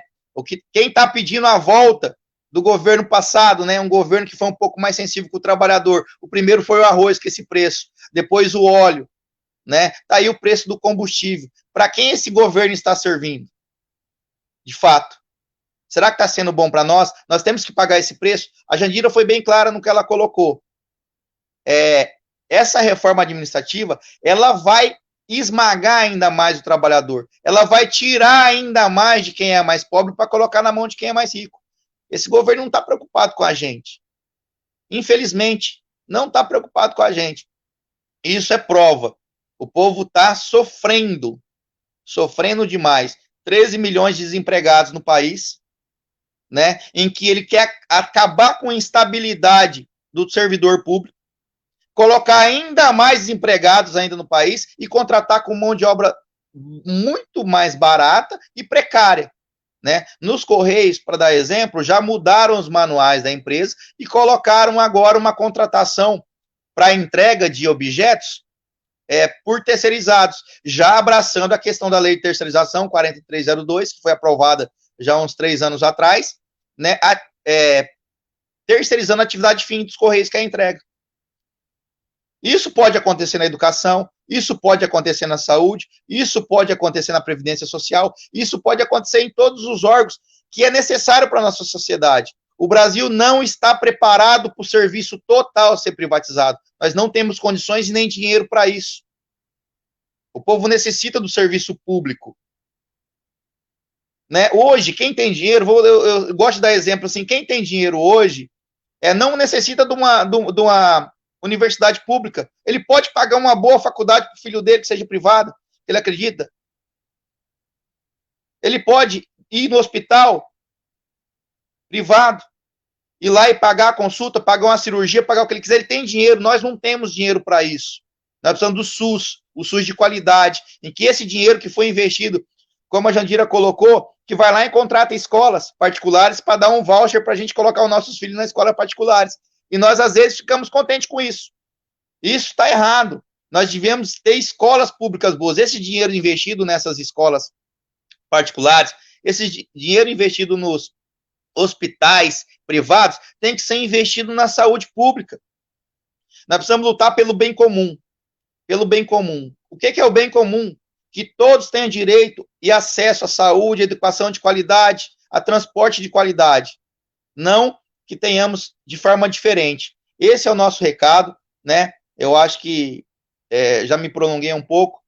Quem está pedindo a volta do governo passado, né? Um governo que foi um pouco mais sensível com o trabalhador. O primeiro foi o arroz, que esse preço. Depois o óleo, né? Tá aí o preço do combustível. Para quem esse governo está servindo? De fato. Será que está sendo bom para nós? Nós temos que pagar esse preço? A Jandira foi bem clara no que ela colocou. Essa reforma administrativa, ela vai esmagar ainda mais o trabalhador. Ela vai tirar ainda mais de quem é mais pobre para colocar na mão de quem é mais rico. Esse governo não está preocupado com a gente. Infelizmente, não está preocupado com a gente. Isso é prova. O povo está sofrendo demais. 13 milhões de desempregados no país, né, em que ele quer acabar com a instabilidade do servidor público, colocar ainda mais desempregados ainda no país e contratar com mão de obra muito mais barata e precária. Né? Nos Correios, para dar exemplo, já mudaram os manuais da empresa e colocaram agora uma contratação para entrega de objetos por terceirizados, já abraçando a questão da lei de terceirização 4302, que foi aprovada já há uns 3 anos atrás, né, terceirizando a atividade fim dos Correios, que é a entrega. Isso pode acontecer na educação, isso pode acontecer na saúde, isso pode acontecer na Previdência Social, isso pode acontecer em todos os órgãos que é necessário para a nossa sociedade. O Brasil não está preparado para o serviço total ser privatizado. Nós não temos condições e nem dinheiro para isso. O povo necessita do serviço público. Né? Hoje, quem tem dinheiro, eu gosto de dar exemplo assim, quem tem dinheiro hoje não necessita de uma universidade pública. Ele pode pagar uma boa faculdade para o filho dele, que seja privada, ele acredita. Ele pode ir no hospital privado, ir lá e pagar a consulta, pagar uma cirurgia, pagar o que ele quiser. Ele tem dinheiro, nós não temos dinheiro para isso. Nós precisamos do SUS, o SUS de qualidade, em que esse dinheiro que foi investido, como a Jandira colocou, que vai lá e contrata escolas particulares para dar um voucher para a gente colocar os nossos filhos nas escolas particulares. E nós, às vezes, ficamos contentes com isso. Isso está errado. Nós devemos ter escolas públicas boas. Esse dinheiro investido nessas escolas particulares, esse dinheiro investido nos hospitais privados, tem que ser investido na saúde pública. Nós precisamos lutar pelo bem comum. Pelo bem comum. O que é o bem comum? Que todos tenham direito e acesso à saúde, à educação de qualidade, a transporte de qualidade. Não que tenhamos de forma diferente. Esse é o nosso recado, né? Eu acho que já me prolonguei um pouco.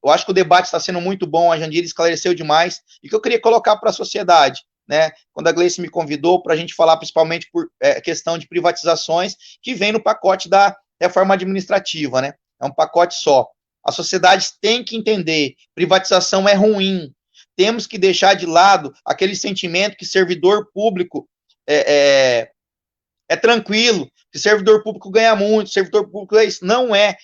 Eu acho que o debate está sendo muito bom, a Jandira esclareceu demais, e que eu queria colocar para a sociedade, né? Quando a Gleice me convidou para a gente falar principalmente por questão de privatizações, que vem no pacote da reforma administrativa, né? É um pacote só. A sociedade tem que entender, privatização é ruim. Temos que deixar de lado aquele sentimento que servidor público é tranquilo, que servidor público ganha muito, servidor público é isso.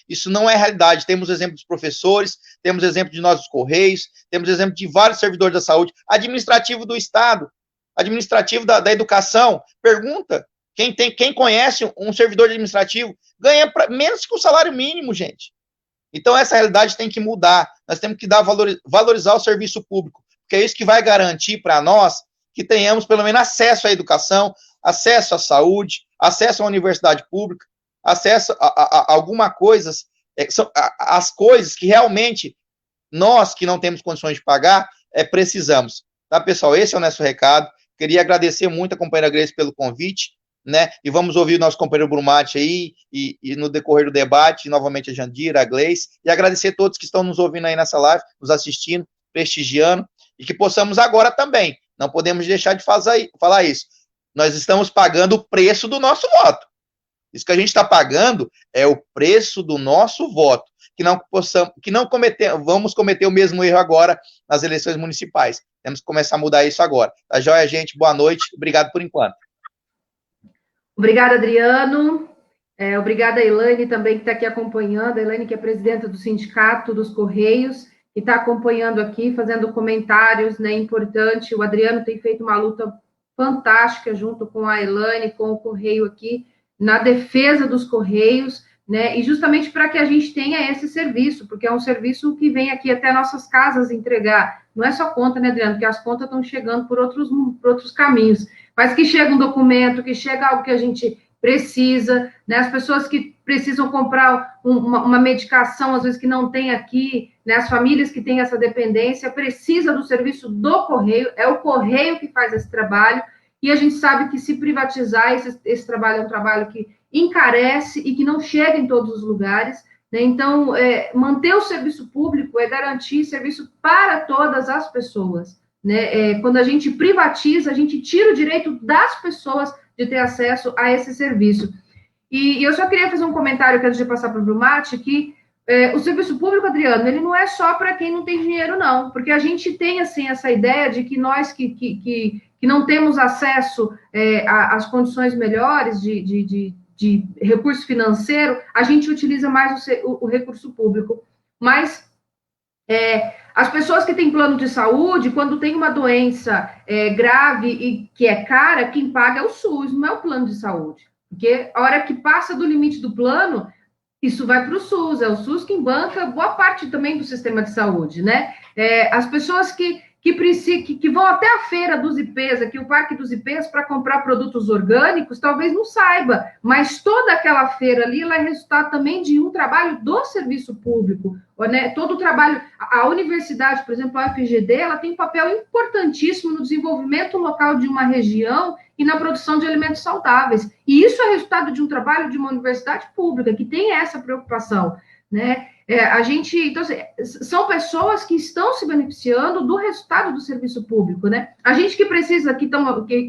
Isso não é realidade. Temos exemplo dos professores, temos exemplo de nós dos Correios, temos exemplo de vários servidores da saúde, administrativo do Estado, administrativo da educação. Pergunta, quem conhece um servidor administrativo ganha menos que o salário mínimo, gente. Então, essa realidade tem que mudar. Nós temos que valorizar o serviço público, porque é isso que vai garantir para nós que tenhamos, pelo menos, acesso à educação, acesso à saúde, acesso à universidade pública, acesso a alguma coisas, as coisas que realmente nós, que não temos condições de pagar, precisamos. tá, pessoal? Esse é o nosso recado. Queria agradecer muito a companheira Gleice pelo convite, né? E vamos ouvir o nosso companheiro Brumati aí, e no decorrer do debate, novamente a Jandira, a Gleice, e agradecer a todos que estão nos ouvindo aí nessa live, nos assistindo, prestigiando, e que possamos agora também, não podemos deixar de falar isso, nós estamos pagando o preço do nosso voto. Isso que a gente está pagando é o preço do nosso voto, vamos cometer o mesmo erro agora nas eleições municipais. Temos que começar a mudar isso agora. Tá joia, gente? Boa noite. Obrigado por enquanto. Obrigada, Adriano. Obrigada, Elaine, também, que está aqui acompanhando. A Elaine, que é presidenta do Sindicato dos Correios, que está acompanhando aqui, fazendo comentários, né, importante. O Adriano tem feito uma luta fantástica junto com a Elaine, com o Correio aqui, na defesa dos Correios, né, e justamente para que a gente tenha esse serviço, porque é um serviço que vem aqui até nossas casas entregar. Não é só conta, né, Adriano? Porque as contas estão chegando por outros caminhos, mas que chega um documento, que chega algo que a gente precisa, né? As pessoas que precisam comprar uma medicação, às vezes que não tem aqui, né? As famílias que têm essa dependência, precisa do serviço do Correio, é o Correio que faz esse trabalho, e a gente sabe que se privatizar, esse trabalho é um trabalho que encarece e que não chega em todos os lugares, né? Então, manter o serviço público é garantir serviço para todas as pessoas, né? Quando a gente privatiza, a gente tira o direito das pessoas de ter acesso a esse serviço. E eu só queria fazer um comentário, antes de passar para o Brumati, que o serviço público, Adriano, ele não é só para quem não tem dinheiro, não, porque a gente tem, assim, essa ideia de que nós que não temos acesso às condições melhores de recurso financeiro, a gente utiliza mais o recurso público. Mas as pessoas que têm plano de saúde, quando tem uma doença grave e que é cara, quem paga é o SUS, não é o plano de saúde. Porque a hora que passa do limite do plano, isso vai para o SUS, é o SUS quem banca boa parte também do sistema de saúde, né? As pessoas que vão até a feira dos IPs, aqui o Parque dos IPs, para comprar produtos orgânicos, talvez não saiba, mas toda aquela feira ali, ela é resultado também de um trabalho do serviço público, né? Todo o trabalho, a universidade, por exemplo, a UFGD, ela tem um papel importantíssimo no desenvolvimento local de uma região e na produção de alimentos saudáveis, e isso é resultado de um trabalho de uma universidade pública, que tem essa preocupação, né? Então, são pessoas que estão se beneficiando do resultado do serviço público, né? A gente que precisa, que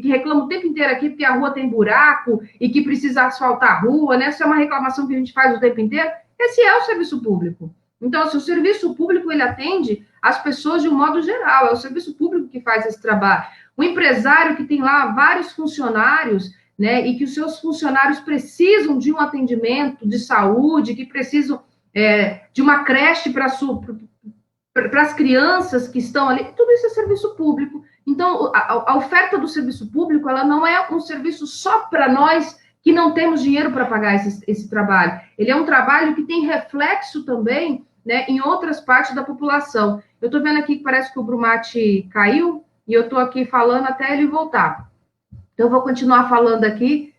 reclama o tempo inteiro aqui porque a rua tem buraco e que precisa asfaltar a rua, né? Essa é uma reclamação que a gente faz o tempo inteiro. Esse é o serviço público. Então, se o serviço público, ele atende as pessoas de um modo geral, é o serviço público que faz esse trabalho. O empresário que tem lá vários funcionários, né? E que os seus funcionários precisam de um atendimento de saúde, que precisam de uma creche para as crianças que estão ali, tudo isso é serviço público. Então, a oferta do serviço público, ela não é um serviço só para nós que não temos dinheiro para pagar esse trabalho. Ele é um trabalho que tem reflexo também, né, em outras partes da população. Eu estou vendo aqui que parece que o Brumati caiu, e eu estou aqui falando até ele voltar. Então, eu vou continuar falando aqui,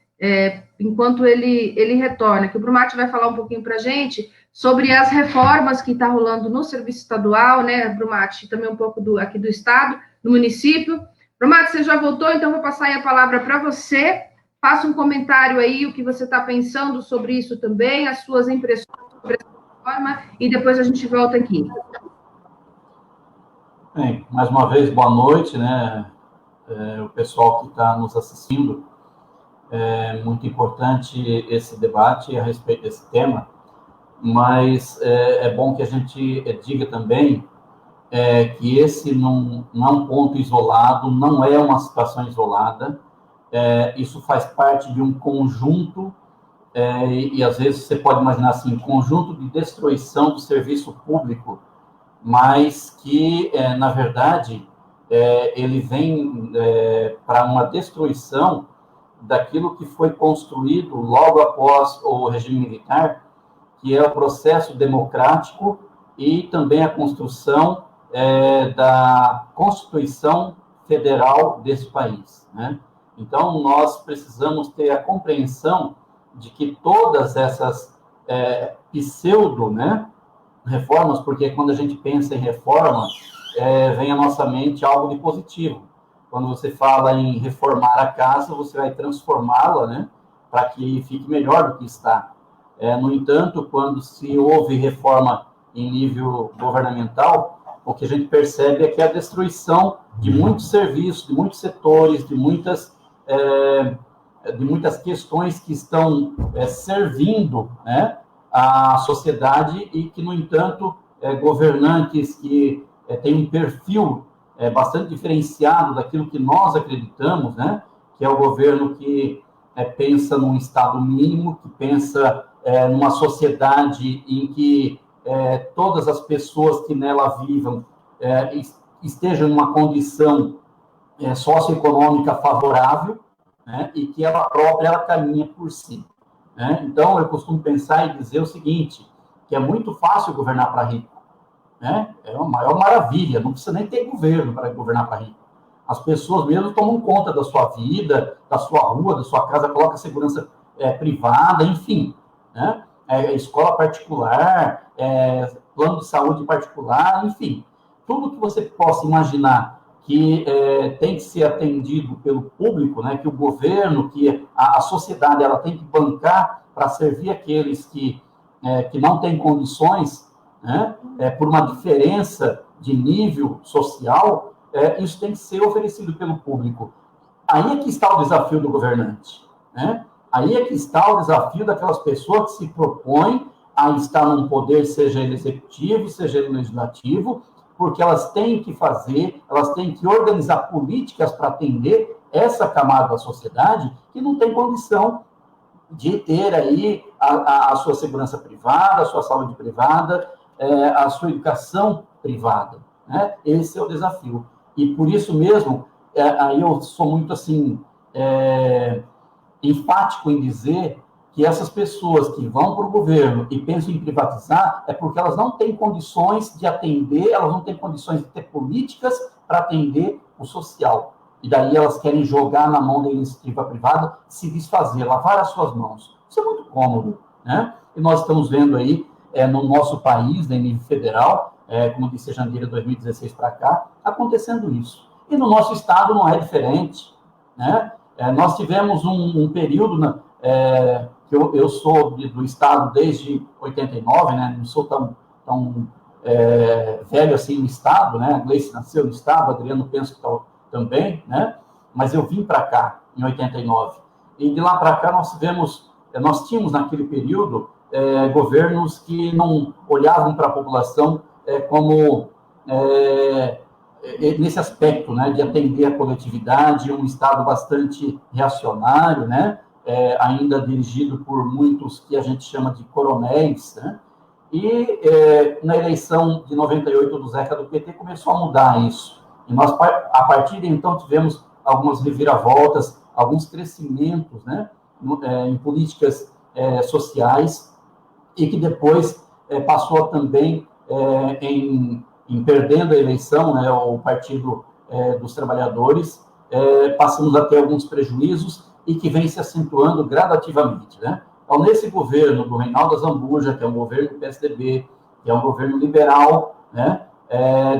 enquanto ele retorna, que o Brumati vai falar um pouquinho para a gente sobre as reformas que está rolando no serviço estadual, né, Brumati, também um pouco aqui do estado, do município. Brumati, você já voltou, então eu vou passar aí a palavra para você. Faça um comentário aí, o que você está pensando sobre isso também, as suas impressões sobre essa reforma, e depois a gente volta aqui. Bem, mais uma vez, boa noite, né, o pessoal que está nos assistindo. É muito importante esse debate a respeito desse tema, mas é bom que a gente diga também que esse não é um ponto isolado, não é uma situação isolada, isso faz parte de um conjunto, e às vezes você pode imaginar assim, um conjunto de destruição do serviço público, mas que, na verdade, ele vem para uma destruição daquilo que foi construído logo após o regime militar, que é o processo democrático e também a construção da Constituição Federal desse país, né? Então, nós precisamos ter a compreensão de que todas essas pseudo, né, reformas, porque quando a gente pensa em reforma, vem à nossa mente algo de positivo. Quando você fala em reformar a casa, você vai transformá-la, né, para que fique melhor do que está. No entanto, quando se houve reforma em nível governamental, o que a gente percebe é que a destruição de muitos serviços, de muitos setores, de muitas questões que estão servindo, né, a sociedade e que, no entanto, governantes que têm um perfil bastante diferenciado daquilo que nós acreditamos, né, que é o governo que pensa num Estado mínimo, que pensa numa sociedade em que todas as pessoas que nela vivam estejam numa condição socioeconômica favorável, né, e que ela própria ela caminha por si. Né? Então, eu costumo pensar e dizer o seguinte, que é muito fácil governar para rico. Né? É uma maior maravilha, não precisa nem ter governo para governar para rico. As pessoas mesmo tomam conta da sua vida, da sua rua, da sua casa, colocam segurança privada, enfim. Né? Escola particular, plano de saúde particular, enfim. Tudo que você possa imaginar que tem que ser atendido pelo público, né, que o governo, que a sociedade ela tem que bancar para servir aqueles que não têm condições, né, por uma diferença de nível social, isso tem que ser oferecido pelo público. Aí é que está o desafio do governante. Né? Aí é que está o desafio daquelas pessoas que se propõem a estar num poder, seja ele executivo, seja ele legislativo, porque elas têm que fazer, elas têm que organizar políticas para atender essa camada da sociedade que não tem condição de ter aí a sua segurança privada, a sua saúde privada, a sua educação privada. Né? Esse é o desafio. E por isso mesmo, aí eu sou muito assim enfático em dizer que essas pessoas que vão para o governo e pensam em privatizar é porque elas não têm condições de atender, elas não têm condições de ter políticas para atender o social. E daí elas querem jogar na mão da iniciativa privada, se desfazer, lavar as suas mãos. Isso é muito cômodo. Né? E nós estamos vendo aí, no nosso país, em nível federal, como disse a Jandira, 2016 para cá, acontecendo isso. E no nosso estado não é diferente. Né? Nós tivemos um período... que eu sou do estado desde 89, né? Não sou tão velho assim no estado, né? A Gleice nasceu no estado, o Adriano penso que também, né? Mas eu vim para cá em 89. E de lá para cá nós tínhamos naquele período governos que não olhavam para a população como nesse aspecto, né? De atender a coletividade, um estado bastante reacionário, né? Ainda dirigido por muitos que a gente chama de coronéis, né? E na eleição de 98 do Zeca do PT começou a mudar isso. E nós, a partir de então, tivemos algumas reviravoltas, alguns crescimentos, né? Em políticas sociais, e que depois passou também em perdendo a eleição, né? O Partido dos Trabalhadores, passamos a ter alguns prejuízos, e que vem se acentuando gradativamente. Né? Então, nesse governo do Reinaldo Azambuja, que é um governo do PSDB, que é um governo liberal, né?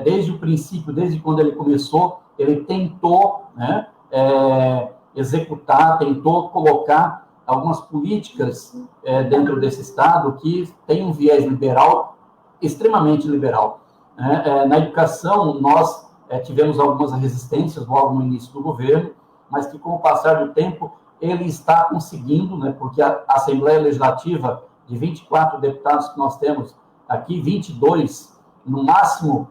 Desde o princípio, desde quando ele começou, ele tentou, né, executar, tentou colocar algumas políticas dentro desse Estado que tem um viés liberal, extremamente liberal. Né? Na educação, nós tivemos algumas resistências logo no início do governo, mas que, com o passar do tempo, ele está conseguindo, né, porque a Assembleia Legislativa, de 24 deputados que nós temos aqui, 22, no máximo,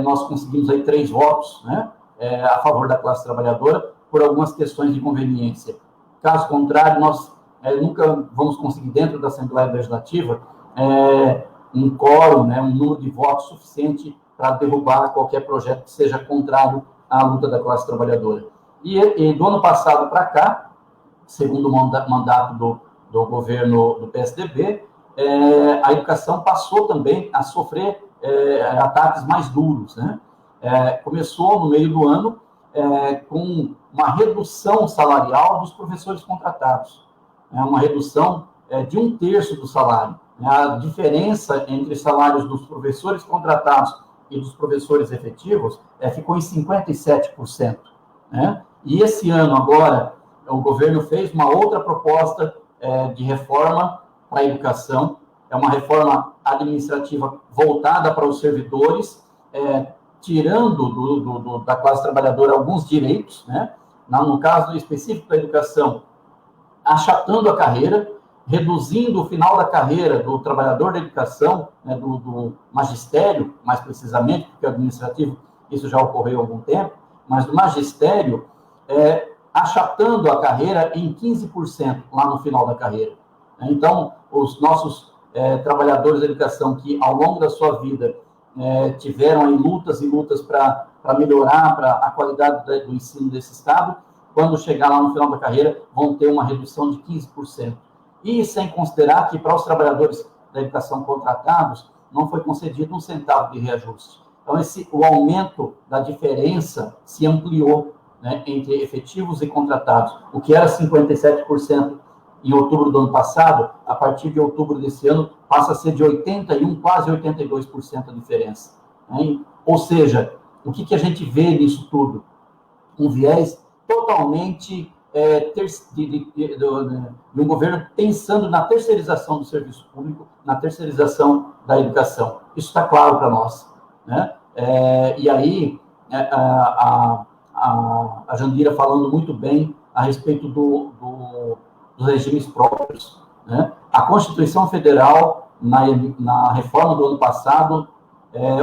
nós conseguimos aí 3 votos, né, a favor da classe trabalhadora, por algumas questões de conveniência. Caso contrário, nós nunca vamos conseguir, dentro da Assembleia Legislativa, um quórum, né, um número de votos suficiente para derrubar qualquer projeto que seja contrário à luta da classe trabalhadora. E do ano passado para cá, segundo mandato do governo do PSDB, a educação passou também a sofrer ataques mais duros. Né? Começou, no meio do ano, com uma redução salarial dos professores contratados. Uma redução de 1/3 do salário. A diferença entre salários dos professores contratados e dos professores efetivos ficou em 57%. Né? E esse ano, agora, o governo fez uma outra proposta de reforma para a educação, é uma reforma administrativa voltada para os servidores, tirando da classe trabalhadora alguns direitos, né? No caso específico da educação, achatando a carreira, reduzindo o final da carreira do trabalhador da educação, né, do magistério, mais precisamente, porque o administrativo, isso já ocorreu há algum tempo, mas do magistério, achatando a carreira em 15% lá no final da carreira. Então, os nossos trabalhadores da educação que, ao longo da sua vida, tiveram aí lutas e lutas para melhorar a qualidade do ensino desse Estado, quando chegar lá no final da carreira, vão ter uma redução de 15%. E sem considerar que, para os trabalhadores da educação contratados, não foi concedido um centavo de reajuste. Então, o aumento da diferença se ampliou, né, entre efetivos e contratados. O que era 57% em outubro do ano passado, a partir de outubro desse ano, passa a ser de 81%, quase 82% a diferença. Né? Ou seja, o que a gente vê nisso tudo? Um viés totalmente de um governo pensando na terceirização do serviço público, na terceirização da educação. Isso está claro para nós. Né? E aí, a Jandira falando muito bem a respeito dos regimes próprios. Né? A Constituição Federal, na reforma do ano passado,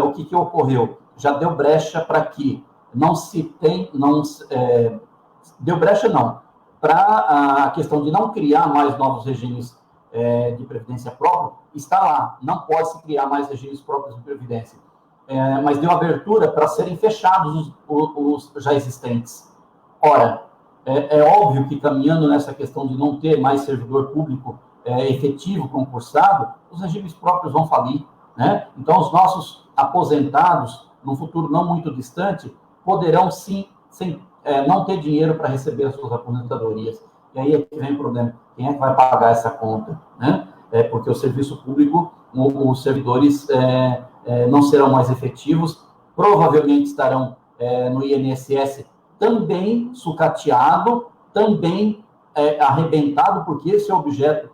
o que ocorreu? Já deu brecha para que deu brecha não, para a questão de não criar mais novos regimes de previdência própria, está lá, não pode se criar mais regimes próprios de previdência, mas deu abertura para serem fechados os já existentes. Ora, é óbvio que caminhando nessa questão de não ter mais servidor público efetivo, concursado, os regimes próprios vão falir, né? Então, os nossos aposentados, num futuro não muito distante, poderão sim, não ter dinheiro para receber as suas aposentadorias. E aí é que vem o problema. Quem é que vai pagar essa conta? Né? Porque o serviço público, os servidores não serão mais efetivos, provavelmente estarão no INSS também sucateado, também arrebentado, porque esse é o objeto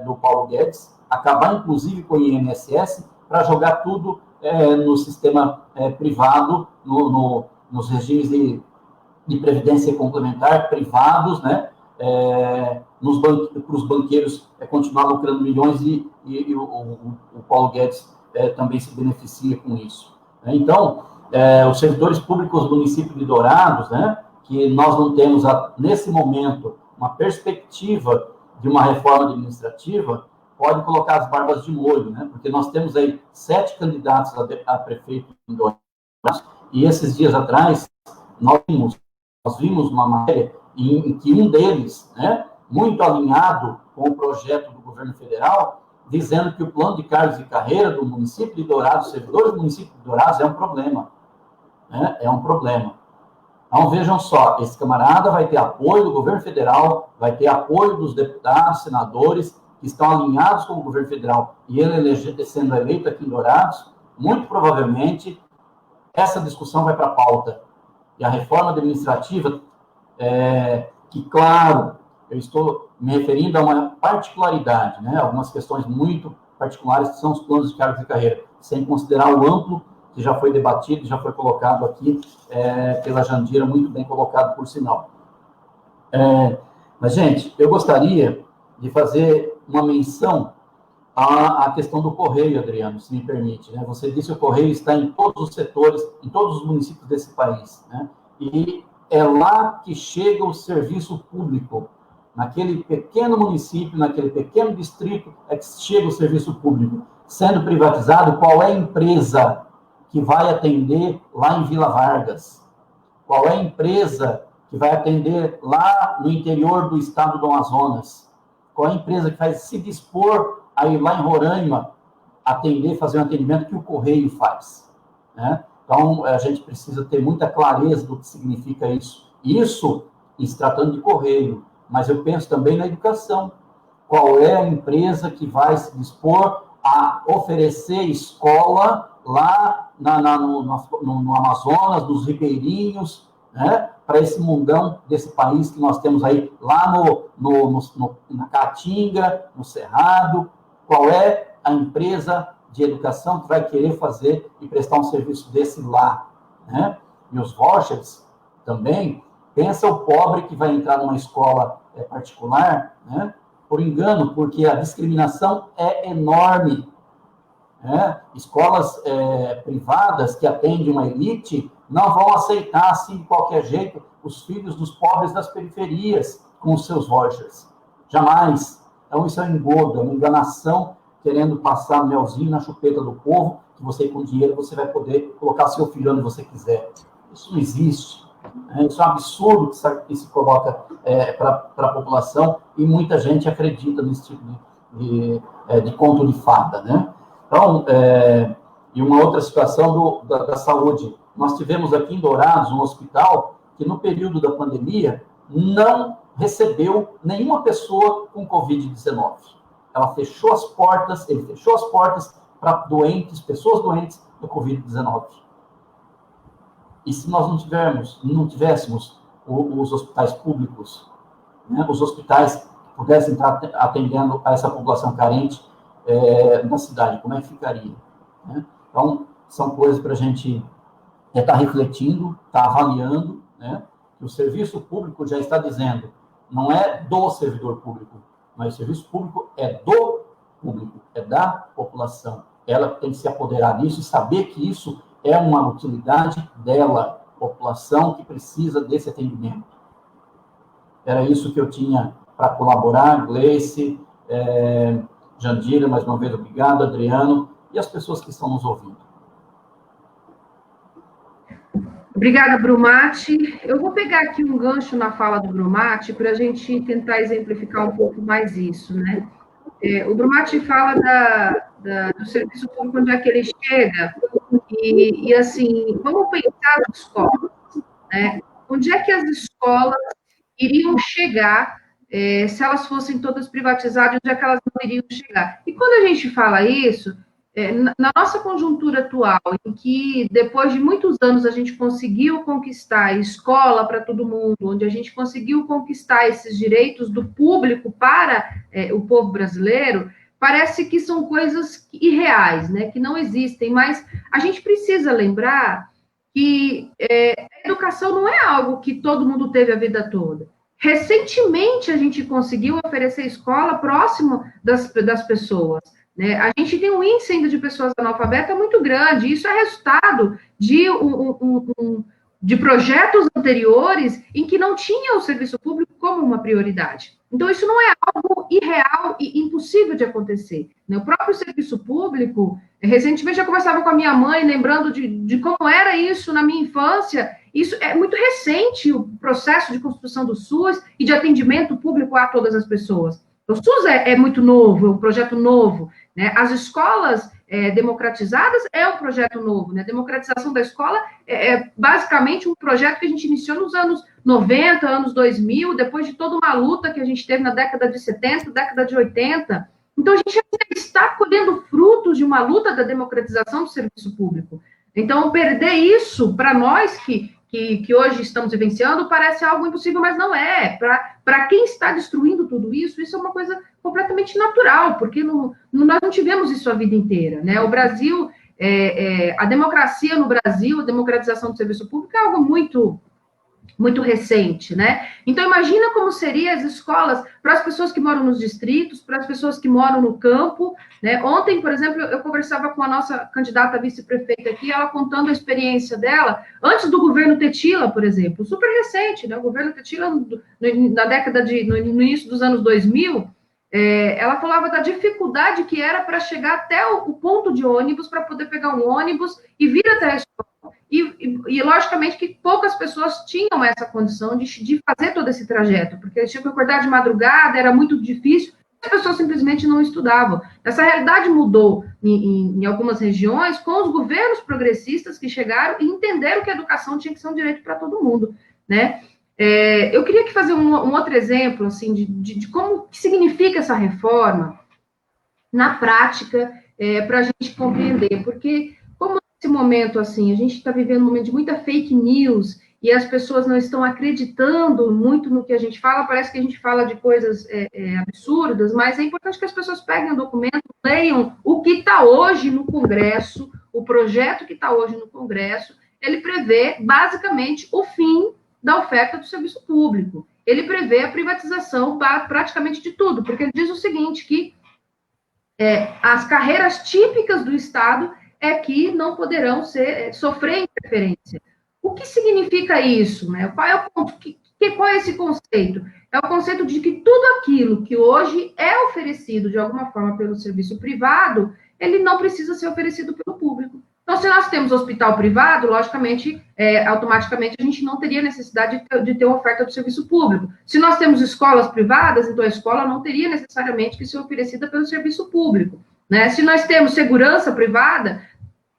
do Paulo Guedes, acabar inclusive com o INSS para jogar tudo no sistema privado, nos regimes de previdência complementar privados, né? Para os banqueiros continuar lucrando milhões e o Paulo Guedes também se beneficia com isso. Então, os servidores públicos do município de Dourados, né, que nós não temos, nesse momento, uma perspectiva de uma reforma administrativa, pode colocar as barbas de molho, né, porque nós temos aí 7 candidatos a prefeito em Dourados, e esses dias atrás, nós vimos uma matéria em que um deles, né, muito alinhado com o projeto do governo federal, dizendo que o plano de cargos e carreira do município de Dourados, servidores do município de Dourados, é um problema. Né? É um problema. Então, vejam só, esse camarada vai ter apoio do governo federal, vai ter apoio dos deputados, senadores, que estão alinhados com o governo federal, e ele sendo eleito aqui em Dourados, muito provavelmente, essa discussão vai para a pauta. E a reforma administrativa, que, claro, eu estou me referindo a uma particularidade, né? Algumas questões muito particulares, que são os planos de cargos e carreira, sem considerar o amplo que já foi debatido, já foi colocado aqui pela Jandira, muito bem colocado, por sinal. Mas, gente, eu gostaria de fazer uma menção à questão do Correio, Adriano, se me permite. Né? Você disse que o Correio está em todos os setores, em todos os municípios desse país. Né? E é lá que chega o serviço público. Naquele pequeno município, naquele pequeno distrito, é que chega o serviço público. Sendo privatizado, qual é a empresa que vai atender lá em Vila Vargas? Qual é a empresa que vai atender lá no interior do estado do Amazonas? Qual é a empresa que vai se dispor a ir lá em Roraima atender, fazer um atendimento que o Correio faz? Né? Então, a gente precisa ter muita clareza do que significa isso. Isso, se tratando de Correio, mas eu penso também na educação. Qual é a empresa que vai se dispor a oferecer escola lá no Amazonas, nos ribeirinhos, né, para esse mundão desse país que nós temos aí, lá na Caatinga, no Cerrado. Qual é a empresa de educação que vai querer fazer e prestar um serviço desse lá, né? E os vouchers também, pensa o pobre que vai entrar numa escola particular, né, por engano, porque a discriminação é enorme. Né? Escolas privadas que atendem uma elite não vão aceitar, assim, de qualquer jeito, os filhos dos pobres das periferias com os seus vouchers. Jamais. Então, isso é um engodo, é uma enganação, querendo passar melzinho na chupeta do povo, que você, com dinheiro, você vai poder colocar seu filho onde você quiser. Isso não existe. Isso é um absurdo que se coloca para a população, e muita gente acredita nesse tipo de conto de fada, né? Então, e uma outra situação da saúde. Nós tivemos aqui em Dourados um hospital que, no período da pandemia, não recebeu nenhuma pessoa com Covid-19. Ela fechou as portas, ele fechou as portas para pessoas doentes do Covid-19. E se nós não tivéssemos os hospitais públicos, né, os hospitais que pudessem estar atendendo a essa população carente da cidade, como é que ficaria? Né? Então, são coisas para a gente estar refletindo, estar avaliando, né? Que o serviço público já está dizendo, não é do servidor público, mas o serviço público é do público, é da população. Ela tem que se apoderar disso e saber que isso é uma utilidade dela, população que precisa desse atendimento. Era isso que eu tinha para colaborar, Gleice, Jandira, mais uma vez, obrigado, Adriano, e as pessoas que estão nos ouvindo. Obrigada, Brumati. Eu vou pegar aqui um gancho na fala do Brumati para a gente tentar exemplificar um pouco mais isso, né? O Brumati fala do serviço público, onde é que ele chega, e assim, vamos pensar nas escolas, né? Onde é que as escolas iriam chegar se elas fossem todas privatizadas, onde é que elas não iriam chegar? E quando a gente fala isso, na nossa conjuntura atual, em que depois de muitos anos a gente conseguiu conquistar a escola para todo mundo, onde a gente conseguiu conquistar esses direitos do público para o povo brasileiro, parece que são coisas irreais, né, que não existem, mas a gente precisa lembrar que a educação não é algo que todo mundo teve a vida toda. Recentemente a gente conseguiu oferecer escola próximo das pessoas. Né? A gente tem um índice ainda de pessoas analfabetas muito grande, isso é resultado de projetos anteriores em que não tinha o serviço público como uma prioridade. Então, isso não é algo irreal e impossível de acontecer. Né? O próprio serviço público, recentemente eu conversava com a minha mãe, lembrando de como era isso na minha infância. Isso é muito recente, o processo de construção do SUS e de atendimento público a todas as pessoas. O SUS é muito novo, é um projeto novo, né? As escolas democratizadas é um projeto novo, né? A democratização da escola é basicamente um projeto que a gente iniciou nos anos 90, anos 2000, depois de toda uma luta que a gente teve na década de 70, década de 80. Então, a gente está colhendo frutos de uma luta da democratização do serviço público. Então, perder isso, para nós que hoje estamos vivenciando, parece algo impossível, mas não é. Para quem está destruindo tudo isso, isso é uma coisa completamente natural, porque nós não tivemos isso a vida inteira. Né? O Brasil, a democracia no Brasil, a democratização do serviço público é algo muito, muito recente, né? Então, imagina como seriam as escolas para as pessoas que moram nos distritos, para as pessoas que moram no campo, né? Ontem, por exemplo, eu conversava com a nossa candidata a vice-prefeita aqui, ela contando a experiência dela, antes do governo Tetila, por exemplo, super recente, né? O governo Tetila, na década no início dos anos 2000, ela falava da dificuldade que era para chegar até o ponto de ônibus, para poder pegar um ônibus e vir até a escola. E logicamente, que poucas pessoas tinham essa condição de fazer todo esse trajeto, porque eles tinham que acordar de madrugada, era muito difícil, as pessoas simplesmente não estudavam. Essa realidade mudou em algumas regiões com os governos progressistas que chegaram e entenderam que a educação tinha que ser um direito para todo mundo, né? Eu queria aqui fazer um outro exemplo, assim, de como que significa essa reforma na prática para a gente compreender, porque como nesse momento, assim, a gente está vivendo um momento de muita fake news, e as pessoas não estão acreditando muito no que a gente fala, parece que a gente fala de coisas absurdas, mas é importante que as pessoas peguem o documento, leiam o que está hoje no Congresso, o projeto que está hoje no Congresso, ele prevê, basicamente, o fim da oferta do serviço público. Ele prevê a privatização praticamente de tudo, porque ele diz o seguinte, que as carreiras típicas do Estado é que não poderão sofrer interferência. O que significa isso? Né? Qual é o ponto? Qual é esse conceito? É o conceito de que tudo aquilo que hoje é oferecido de alguma forma pelo serviço privado, ele não precisa ser oferecido pelo público. Então, se nós temos hospital privado, logicamente, automaticamente, a gente não teria necessidade de ter uma oferta do serviço público. Se nós temos escolas privadas, então a escola não teria necessariamente que ser oferecida pelo serviço público. Né? Se nós temos segurança privada,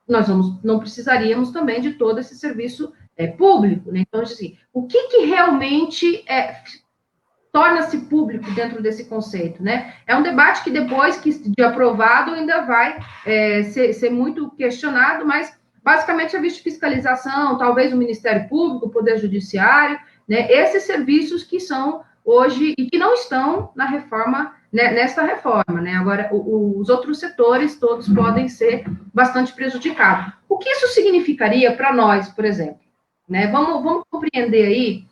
nós não precisaríamos também de todo esse serviço público. Né? Então, assim, o que realmente torna-se público dentro desse conceito? Né? É um debate que depois de aprovado ainda vai ser muito questionado, mas basicamente a vista de fiscalização, talvez o Ministério Público, o Poder Judiciário, né? Esses serviços que são hoje e que não estão na reforma, né, nesta reforma, né? Agora, os outros setores todos podem ser bastante prejudicados. O que isso significaria para nós, por exemplo? Né? Vamos compreender aí,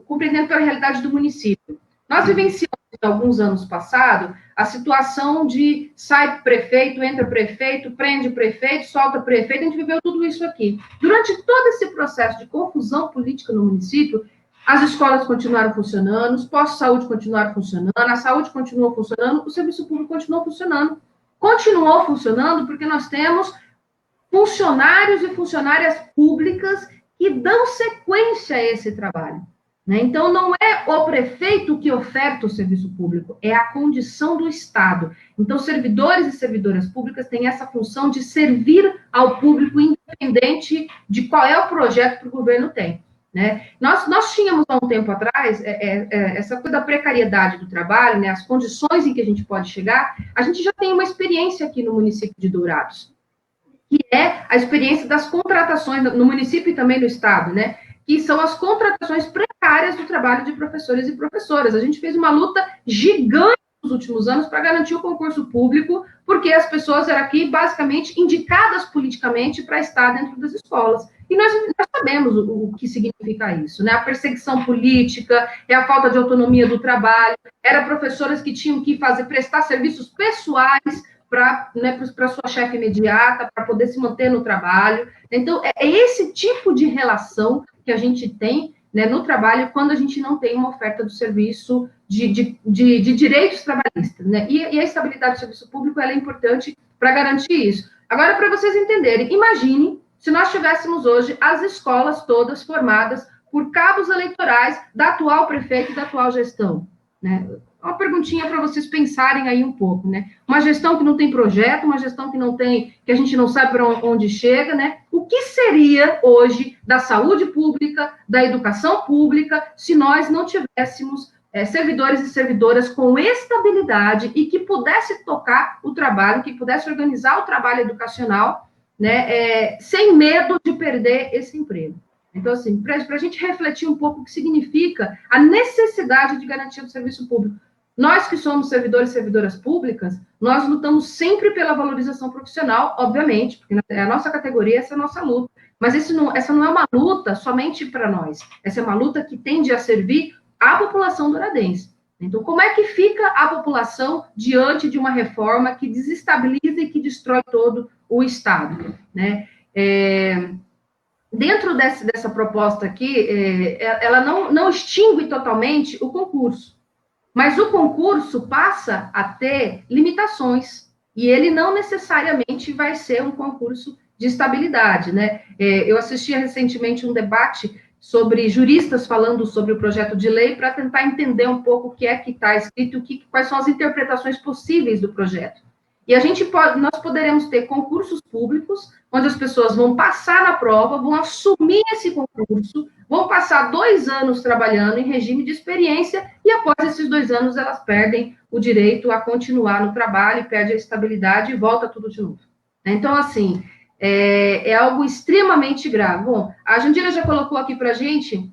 compreendendo pela realidade do município. Nós vivenciamos, alguns anos passados, a situação de sai prefeito, entra prefeito, prende prefeito, solta prefeito, a gente viveu tudo isso aqui. Durante todo esse processo de confusão política no município, as escolas continuaram funcionando, os postos de saúde continuaram funcionando, a saúde continuou funcionando, o serviço público continuou funcionando. Continuou funcionando porque nós temos funcionários e funcionárias públicas que dão sequência a esse trabalho. Né? Então, não é o prefeito que oferta o serviço público, é a condição do Estado. Então, servidores e servidoras públicas têm essa função de servir ao público, independente de qual é o projeto que o governo tem. Né? Nós tínhamos, há um tempo atrás, essa coisa da precariedade do trabalho, né? As condições em que a gente pode chegar. A gente já tem uma experiência aqui no município de Dourados, que é a experiência das contratações no município e também no Estado, né? Que são as contratações precárias do trabalho de professores e professoras. A gente fez uma luta gigante nos últimos anos para garantir o concurso público, porque as pessoas eram aqui, basicamente, indicadas politicamente para estar dentro das escolas. E nós sabemos o que significa isso, né? A perseguição política, a falta de autonomia do trabalho, eram professoras que tinham que prestar serviços pessoais para sua chefe imediata, para poder se manter no trabalho. Então, é esse tipo de relação que a gente tem, né, no trabalho quando a gente não tem uma oferta do serviço de direitos trabalhistas. Né? E a estabilidade do serviço público ela é importante para garantir isso. Agora, para vocês entenderem, imagine se nós tivéssemos hoje as escolas todas formadas por cabos eleitorais da atual prefeito e da atual gestão. Né? Uma perguntinha para vocês pensarem aí um pouco, né? Uma gestão que não tem projeto, uma gestão que a gente não sabe para onde chega, né? O que seria hoje da saúde pública, da educação pública, se nós não tivéssemos servidores e servidoras com estabilidade e que pudesse tocar o trabalho, que pudesse organizar o trabalho educacional, né? Sem medo de perder esse emprego. Então, assim, para a gente refletir um pouco o que significa a necessidade de garantia do serviço público. Nós que somos servidores e servidoras públicas, nós lutamos sempre pela valorização profissional, obviamente, porque é a nossa categoria, essa é a nossa luta. Mas essa não é uma luta somente para nós. Essa é uma luta que tende a servir à população douradense. Então, como é que fica a população diante de uma reforma que desestabiliza e que destrói todo o Estado? Né? Dentro dessa proposta aqui, ela não extingue totalmente o concurso, mas o concurso passa a ter limitações, e ele não necessariamente vai ser um concurso de estabilidade, né? Eu assisti recentemente um debate sobre juristas falando sobre o projeto de lei para tentar entender um pouco o que é que está escrito, quais são as interpretações possíveis do projeto. E nós poderemos ter concursos públicos, onde as pessoas vão passar na prova, vão assumir esse concurso, vão passar 2 anos trabalhando em regime de experiência, e após esses 2 anos elas perdem o direito a continuar no trabalho, perde a estabilidade e volta tudo de novo. Então, assim, é algo extremamente grave. Bom, a Jandira já colocou aqui para a gente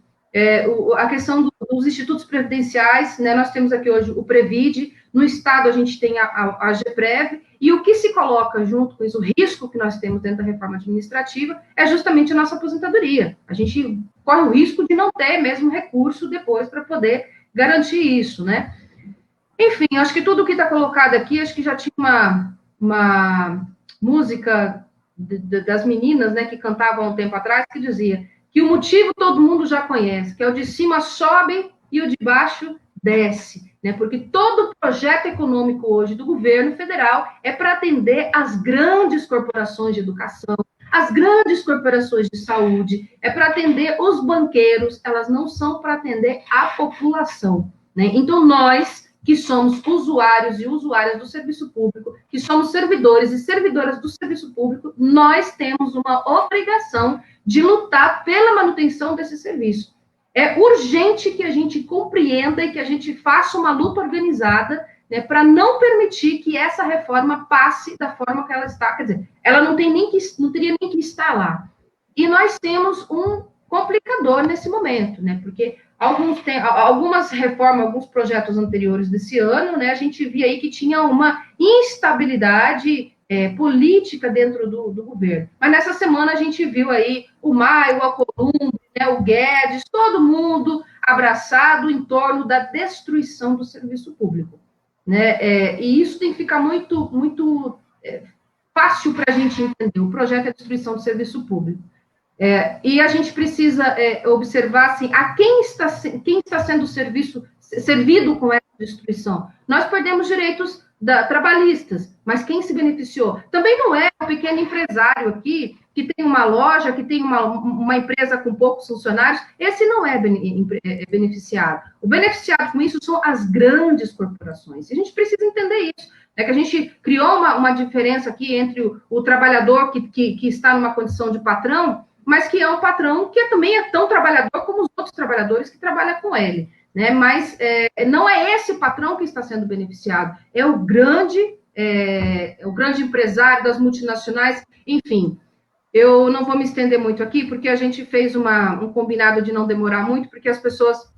a questão dos institutos previdenciais, né? Nós temos aqui hoje o Previde, no Estado a gente tem a GEPREV, e o que se coloca junto com isso, o risco que nós temos dentro da reforma administrativa, é justamente a nossa aposentadoria. A gente corre o risco de não ter mesmo recurso depois para poder garantir isso, né? Enfim, acho que tudo que está colocado aqui, acho que já tinha uma música das meninas, né, que cantavam há um tempo atrás, que dizia que o motivo todo mundo já conhece, que é o de cima sobe e o de baixo desce, né? Porque todo o projeto econômico hoje do governo federal é para atender as grandes corporações de educação, as grandes corporações de saúde, é para atender os banqueiros, elas não são para atender a população, né? Então, nós, que somos usuários e usuárias do serviço público, que somos servidores e servidoras do serviço público, nós temos uma obrigação de lutar pela manutenção desse serviço. É urgente que a gente compreenda e que a gente faça uma luta organizada, né, para não permitir que essa reforma passe da forma que ela está. Quer dizer, ela não teria nem que estar lá. E nós temos um complicador nesse momento, né? Porque algumas reformas, alguns projetos anteriores desse ano, né, a gente via aí que tinha uma instabilidade política dentro do governo. Mas nessa semana a gente viu aí o Maio, o Alcolumbre, né, o Guedes, todo mundo abraçado em torno da destruição do serviço público, né? E isso tem que ficar muito, muito fácil para a gente entender. O projeto é a destruição do serviço público. E a gente precisa observar assim, quem está sendo servido com essa destruição. Nós perdemos direitos trabalhistas, mas quem se beneficiou? Também não é o pequeno empresário aqui, que tem uma loja, que tem uma empresa com poucos funcionários, esse não é beneficiado. O beneficiado com isso são as grandes corporações. E a gente precisa entender isso. Que a gente criou uma diferença aqui entre o trabalhador que está numa condição de patrão, mas que é um patrão que também é tão trabalhador como os outros trabalhadores que trabalham com ele, né? Mas não é esse patrão que está sendo beneficiado, é o grande empresário das multinacionais, enfim. Eu não vou me estender muito aqui, porque a gente fez um combinado de não demorar muito, porque as pessoas...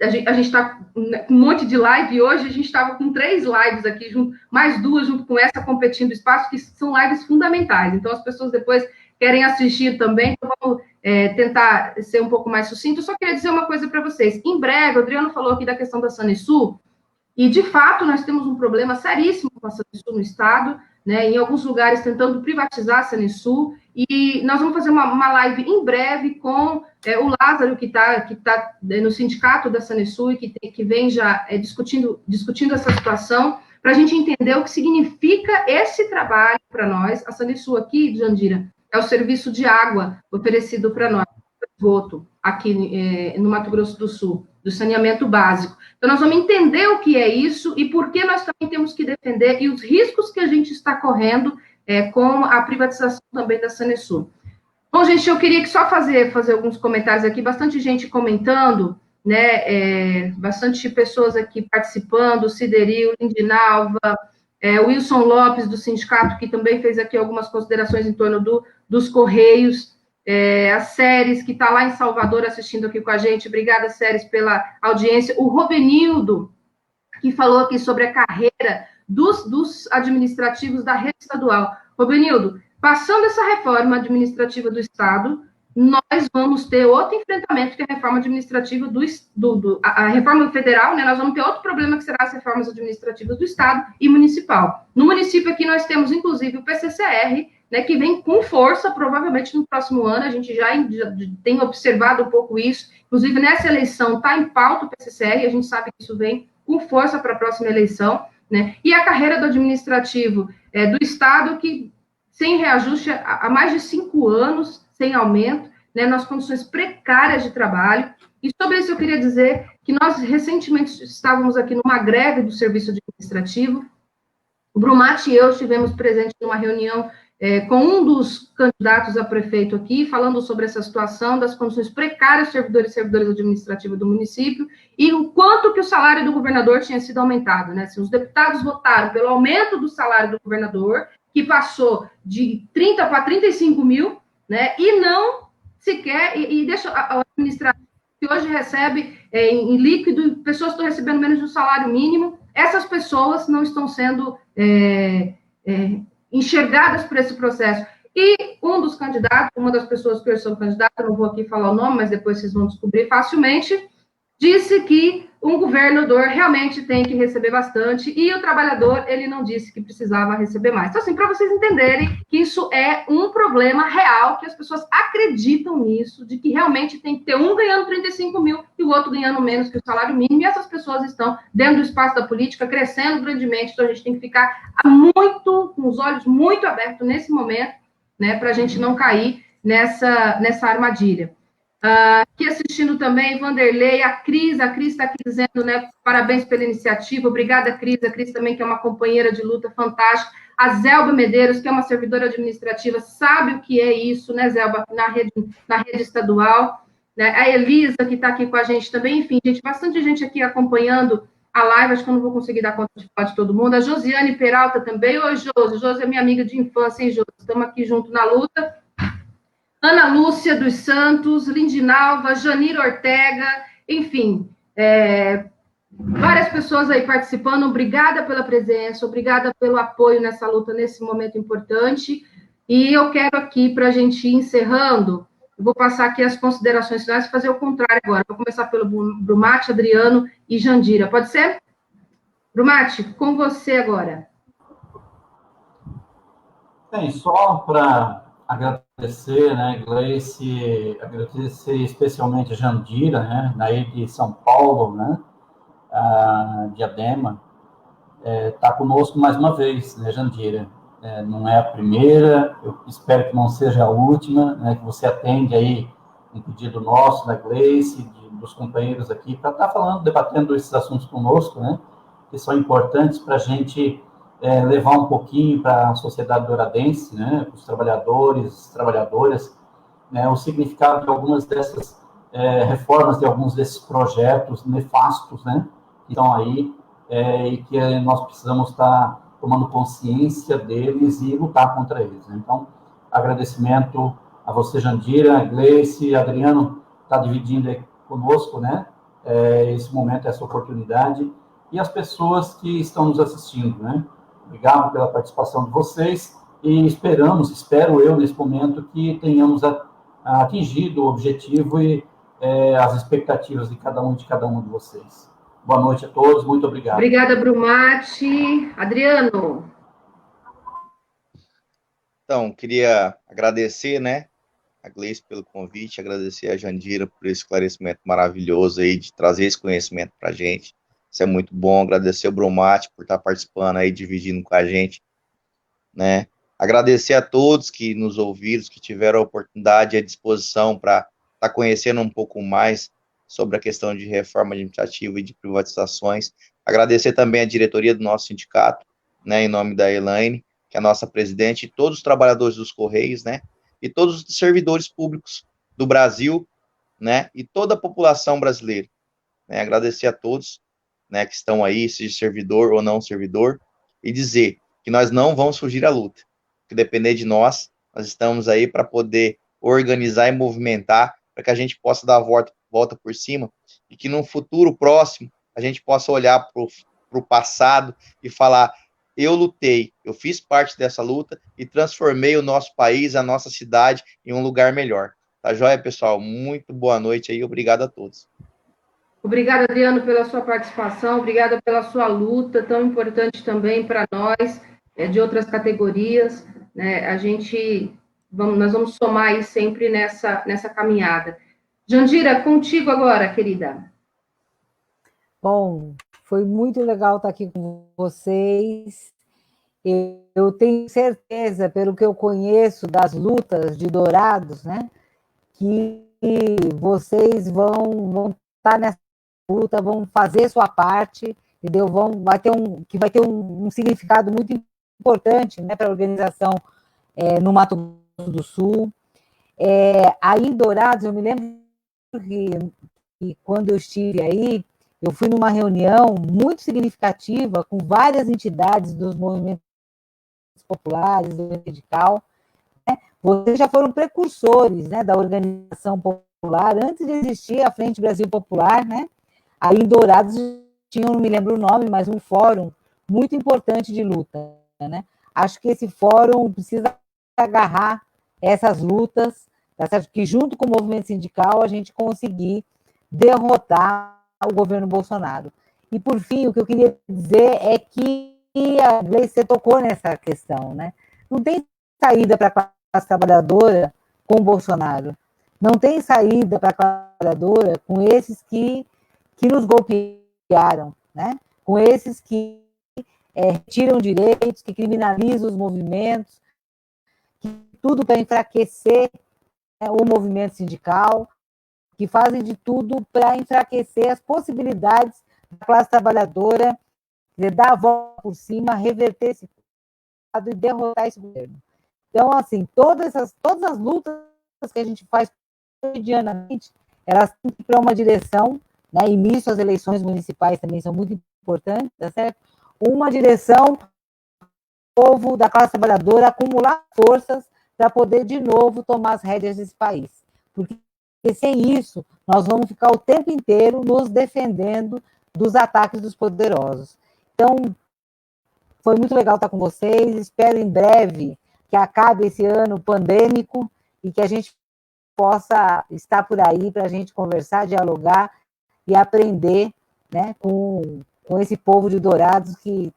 a gente está com um monte de live hoje, a gente estava com 3 lives aqui, mais 2 junto com essa, competindo espaço, que são lives fundamentais. Então, as pessoas depois querem assistir também, então vamos tentar ser um pouco mais sucinto. Eu só queria dizer uma coisa para vocês. Em breve, o Adriano falou aqui da questão da Sanesul, e, de fato, nós temos um problema seríssimo com a Sanesul no Estado, né, em alguns lugares tentando privatizar a Sanesul, e nós vamos fazer uma live em breve com o Lázaro, que tá no sindicato da Sanesul, e que vem já discutindo essa situação, para a gente entender o que significa esse trabalho para nós. A Sanesul aqui, Jandira, é o serviço de água oferecido para nós, esgoto, aqui no Mato Grosso do Sul, do saneamento básico. Então, nós vamos entender o que é isso e por que nós também temos que defender e os riscos que a gente está correndo com a privatização também da Sanesul. Bom, gente, eu queria só fazer alguns comentários aqui, bastante gente comentando, né, bastante pessoas aqui participando, Cideril, Lindinalva, Wilson Lopes, do sindicato, que também fez aqui algumas considerações em torno dos Correios, a Séries, que está lá em Salvador assistindo aqui com a gente, obrigada, Séries, pela audiência, o Robenildo, que falou aqui sobre a carreira dos administrativos da rede estadual. Robenildo, passando essa reforma administrativa do Estado, nós vamos ter outro enfrentamento que é a reforma administrativa a reforma federal, né? Nós vamos ter outro problema que será as reformas administrativas do Estado e municipal. No município aqui nós temos, inclusive, o PCCR, né, que vem com força, provavelmente no próximo ano, a gente já tem observado um pouco isso, inclusive nessa eleição está em pauta o PCCR, a gente sabe que isso vem com força para a próxima eleição, né? E a carreira do administrativo do Estado, que sem reajuste há mais de 5 anos, sem aumento, né, nas condições precárias de trabalho. E sobre isso eu queria dizer que nós recentemente estávamos aqui numa greve do serviço administrativo, O Brumati e eu estivemos presentes numa reunião com um dos candidatos a prefeito aqui, falando sobre essa situação das condições precárias dos servidores e servidoras administrativas do município e o quanto que o salário do governador tinha sido aumentado, né? Assim, os deputados votaram pelo aumento do salário do governador, que passou de 30 para 35 mil, né? E não sequer, e deixa a administração que hoje recebe em líquido, pessoas estão recebendo menos do salário mínimo, essas pessoas não estão sendo enxergadas por esse processo. E um dos candidatos, uma das pessoas que hoje são candidatas, não vou aqui falar o nome, mas depois vocês vão descobrir facilmente, disse que um governador realmente tem que receber bastante, e o trabalhador, ele não disse que precisava receber mais. Então, assim, para vocês entenderem que isso é um problema real, que as pessoas acreditam nisso, de que realmente tem que ter um ganhando 35 mil e o outro ganhando menos que o salário mínimo, e essas pessoas estão dentro do espaço da política, crescendo grandemente, então a gente tem que ficar com os olhos muito abertos nesse momento, né, para a gente não cair nessa armadilha. Aqui assistindo também, Vanderlei, a Cris está aqui dizendo, né, parabéns pela iniciativa, obrigada, Cris, a Cris também, que é uma companheira de luta fantástica, a Zelba Medeiros, que é uma servidora administrativa, sabe o que é isso, né, Zelba, na rede estadual, né, a Elisa, que está aqui com a gente também, enfim, gente, bastante gente aqui acompanhando a live, acho que eu não vou conseguir dar conta de falar de todo mundo, a Josiane Peralta também, oi, Josi é minha amiga de infância, hein, Josi, estamos aqui junto na luta, Ana Lúcia dos Santos, Lindinalva, Janira Ortega, enfim, várias pessoas aí participando. Obrigada pela presença, obrigada pelo apoio nessa luta, nesse momento importante. E eu quero aqui, para a gente ir encerrando, eu vou passar aqui as considerações finais e fazer o contrário agora. Vou começar pelo Brumati, Adriano e Jandira. Pode ser? Brumati, com você agora. Bem, só para agradecer, né, Gleice, agradecer especialmente a Jandira, né, daí de São Paulo, né, a Diadema, está conosco mais uma vez, né, Jandira, não é a primeira, eu espero que não seja a última, né, que você atende aí um pedido nosso, da Gleice, dos companheiros aqui, para estar falando, debatendo esses assuntos conosco, né, que são importantes para a gente levar um pouquinho para a sociedade douradense, né, para os trabalhadores, trabalhadoras, né, o significado de algumas dessas reformas, de alguns desses projetos nefastos, né, que estão aí, e que nós precisamos estar tomando consciência deles e lutar contra eles, né? Então, agradecimento a você, Jandira, a Gleice, Adriano está dividindo aí conosco, né, esse momento, essa oportunidade, e as pessoas que estão nos assistindo, né? Obrigado pela participação de vocês e espero eu, nesse momento, que tenhamos atingido o objetivo e as expectativas de cada um de vocês. Boa noite a todos, muito obrigado. Obrigada, Brumati. Adriano. Então, queria agradecer, né, a Gleice pelo convite, agradecer a Jandira por esse esclarecimento maravilhoso aí, de trazer esse conhecimento para a gente. Isso é muito bom. Agradecer ao Brumati por estar participando aí, dividindo com a gente, né? Agradecer a todos que nos ouviram, que tiveram a oportunidade e a disposição para estar conhecendo um pouco mais sobre a questão de reforma administrativa e de privatizações. Agradecer também a diretoria do nosso sindicato, né, em nome da Elaine, que é a nossa presidente, e todos os trabalhadores dos Correios, né, e todos os servidores públicos do Brasil, né, e toda a população brasileira, né? Agradecer a todos, né, que estão aí, seja servidor ou não servidor, e dizer que nós não vamos fugir à luta, que depender de nós estamos aí para poder organizar e movimentar, para que a gente possa dar a volta por cima, e que no futuro próximo, a gente possa olhar para o passado e falar, eu lutei, eu fiz parte dessa luta e transformei o nosso país, a nossa cidade, em um lugar melhor. Tá joia, pessoal? Muito boa noite aí, obrigado a todos. Obrigada, Adriano, pela sua participação, obrigada pela sua luta, tão importante também para nós, de outras categorias, né? Nós vamos somar aí sempre nessa caminhada. Jandira, contigo agora, querida. Bom, foi muito legal estar aqui com vocês. Eu tenho certeza, pelo que eu conheço das lutas de Dourados, né, que vocês vão estar nessa luta, vão fazer sua parte, entendeu? Vai ter um significado muito importante, né, para a organização no Mato Grosso do Sul. Aí em Dourados, eu me lembro que quando eu estive aí, eu fui numa reunião muito significativa com várias entidades dos movimentos populares, do sindical. Vocês já foram precursores, né, da organização popular, antes de existir a Frente Brasil Popular, né? Aí em Dourados tinha, não me lembro o nome, mas um fórum muito importante de luta, né? Acho que esse fórum precisa agarrar essas lutas, que junto com o movimento sindical a gente conseguir derrotar o governo Bolsonaro. E, por fim, o que eu queria dizer é que a Gleice tocou nessa questão, né? Não tem saída para a classe trabalhadora com o Bolsonaro. Não tem saída para a classe trabalhadora com esses que nos golpearam, né? Com esses que retiram direitos, que criminalizam os movimentos, que tudo para enfraquecer, né, o movimento sindical, que fazem de tudo para enfraquecer as possibilidades da classe trabalhadora de dar a volta por cima, reverter esse quadro e derrotar esse governo. Então, assim, todas as lutas que a gente faz cotidianamente, elas têm que ir para uma direção, né, e nisso as eleições municipais também são muito importantes, tá certo? Uma direção do povo, da classe trabalhadora, acumular forças para poder, de novo, tomar as rédeas desse país. Porque sem isso, nós vamos ficar o tempo inteiro nos defendendo dos ataques dos poderosos. Então, foi muito legal estar com vocês, espero em breve que acabe esse ano pandêmico e que a gente possa estar por aí para a gente conversar, dialogar e aprender, né, com esse povo de Dourados que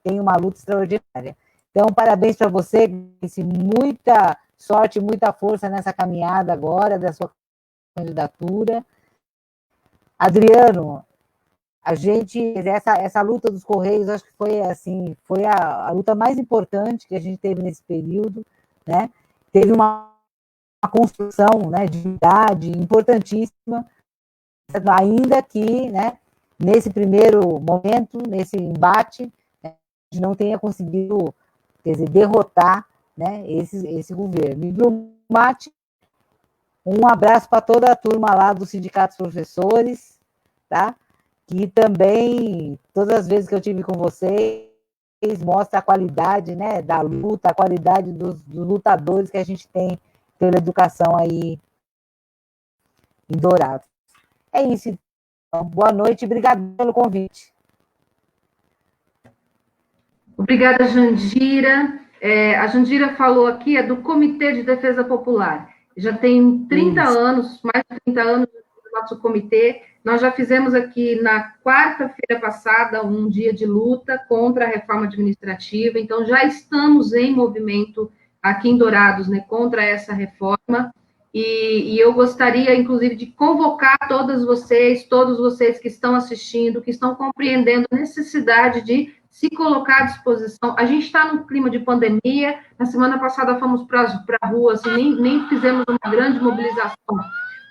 tem uma luta extraordinária. Então, parabéns para você, muita sorte, muita força nessa caminhada agora da sua candidatura. Adriano, essa luta dos Correios, acho que foi a luta mais importante que a gente teve nesse período, né? Teve uma construção, né, de unidade importantíssima, ainda que, né, nesse primeiro momento, nesse embate, né, a gente não tenha conseguido, quer dizer, derrotar, né, esse governo. E Brumati, um abraço para toda a turma lá do Sindicato dos Professores, tá? Que também, todas as vezes que eu tive com vocês, mostra a qualidade, né, da luta, a qualidade dos lutadores que a gente tem pela educação aí em Dourados. É isso, então. Boa noite e obrigado pelo convite. Obrigada, Jandira. A Jandira falou aqui, do Comitê de Defesa Popular. Já tem 30 anos, mais de 30 anos no nosso comitê. Nós já fizemos aqui na quarta-feira passada um dia de luta contra a reforma administrativa, então já estamos em movimento aqui em Dourados, né, contra essa reforma, e eu gostaria, inclusive, de convocar todos vocês que estão assistindo, que estão compreendendo a necessidade de se colocar à disposição. A gente está num clima de pandemia, na semana passada fomos para a rua, assim, nem fizemos uma grande mobilização,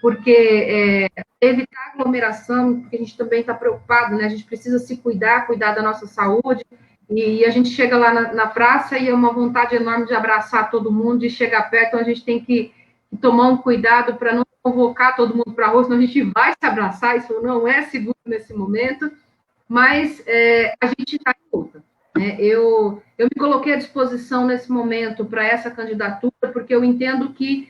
porque evitar aglomeração, porque a gente também está preocupado, né? A gente precisa se cuidar da nossa saúde, e a gente chega lá na praça e é uma vontade enorme de abraçar todo mundo, de chegar perto, então a gente tem que tomar um cuidado para não convocar todo mundo para a rua, senão a gente vai se abraçar, isso não é seguro nesse momento, mas a gente está em luta, né? Eu me coloquei à disposição nesse momento para essa candidatura, porque eu entendo que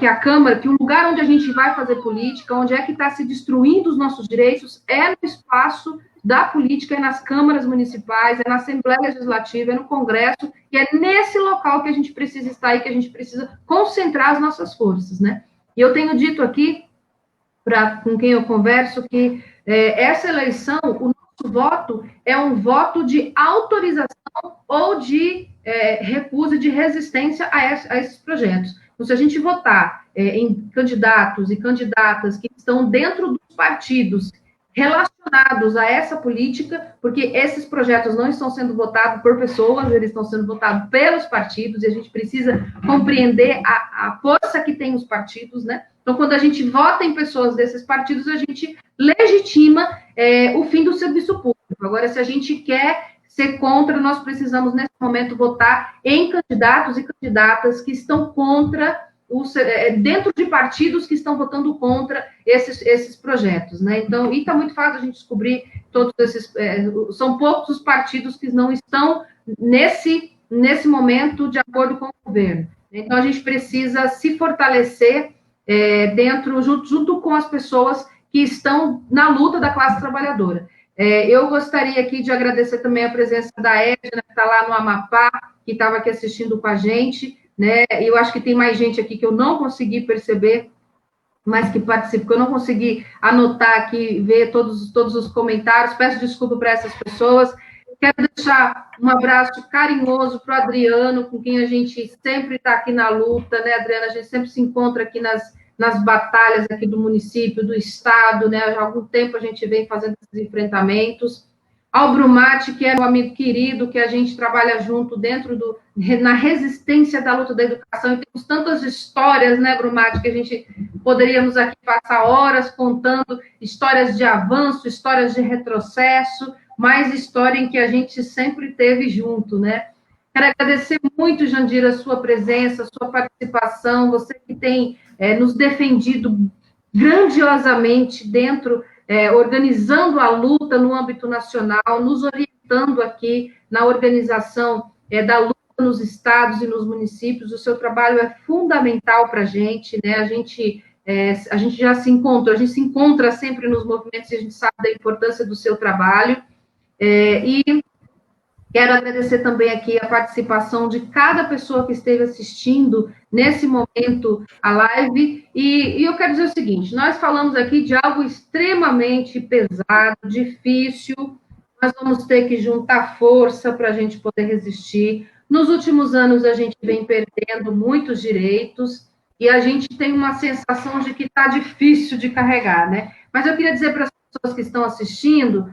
a Câmara, que o lugar onde a gente vai fazer política, onde é que está se destruindo os nossos direitos, é no espaço da política, é nas câmaras municipais, é na Assembleia Legislativa, é no Congresso, e é nesse local que a gente precisa estar e que a gente precisa concentrar as nossas forças, né? E eu tenho dito aqui, com quem eu converso, que essa eleição, o nosso voto é um voto de autorização ou de recusa, de resistência a esses projetos. Então, se a gente votar em candidatos e candidatas que estão dentro dos partidos relacionados a essa política, porque esses projetos não estão sendo votados por pessoas, eles estão sendo votados pelos partidos, e a gente precisa compreender a força que tem os partidos, né? Então, quando a gente vota em pessoas desses partidos, a gente legitima o fim do serviço público. Agora, se a gente quer ser contra, nós precisamos, nesse momento, votar em candidatos e candidatas que estão contra, dentro de partidos que estão votando contra esses projetos, né? Então, e está muito fácil a gente descobrir todos esses, são poucos os partidos que não estão nesse momento de acordo com o governo. Então, a gente precisa se fortalecer junto com as pessoas que estão na luta da classe trabalhadora. Eu gostaria aqui de agradecer também a presença da Edna, que está lá no Amapá, que estava aqui assistindo com a gente, né? Eu acho que tem mais gente aqui que eu não consegui perceber, mas que participa, porque eu não consegui anotar aqui, ver todos os comentários. Peço desculpa para essas pessoas. Quero deixar um abraço carinhoso para o Adriano, com quem a gente sempre está aqui na luta, né, Adriana? A gente sempre se encontra aqui nas batalhas aqui do município, do estado, né? Há algum tempo a gente vem fazendo esses enfrentamentos. Ao Brumati, que é um amigo querido, que a gente trabalha junto na resistência da luta da educação, e temos tantas histórias, né, Brumati, que a gente poderíamos aqui passar horas contando histórias de avanço, histórias de retrocesso, mais história em que a gente sempre teve junto, né? Quero agradecer muito, Jandira, a sua presença, a sua participação, você que tem nos defendido grandiosamente organizando a luta no âmbito nacional, nos orientando aqui na organização da luta nos estados e nos municípios. O seu trabalho é fundamental para a gente, né? A gente já se encontra, a gente se encontra sempre nos movimentos e a gente sabe da importância do seu trabalho. E quero agradecer também aqui a participação de cada pessoa que esteve assistindo nesse momento a live, e eu quero dizer o seguinte, nós falamos aqui de algo extremamente pesado, difícil, nós vamos ter que juntar força para a gente poder resistir. Nos últimos anos a gente vem perdendo muitos direitos, e a gente tem uma sensação de que está difícil de carregar, né? Mas eu queria dizer para as pessoas que estão assistindo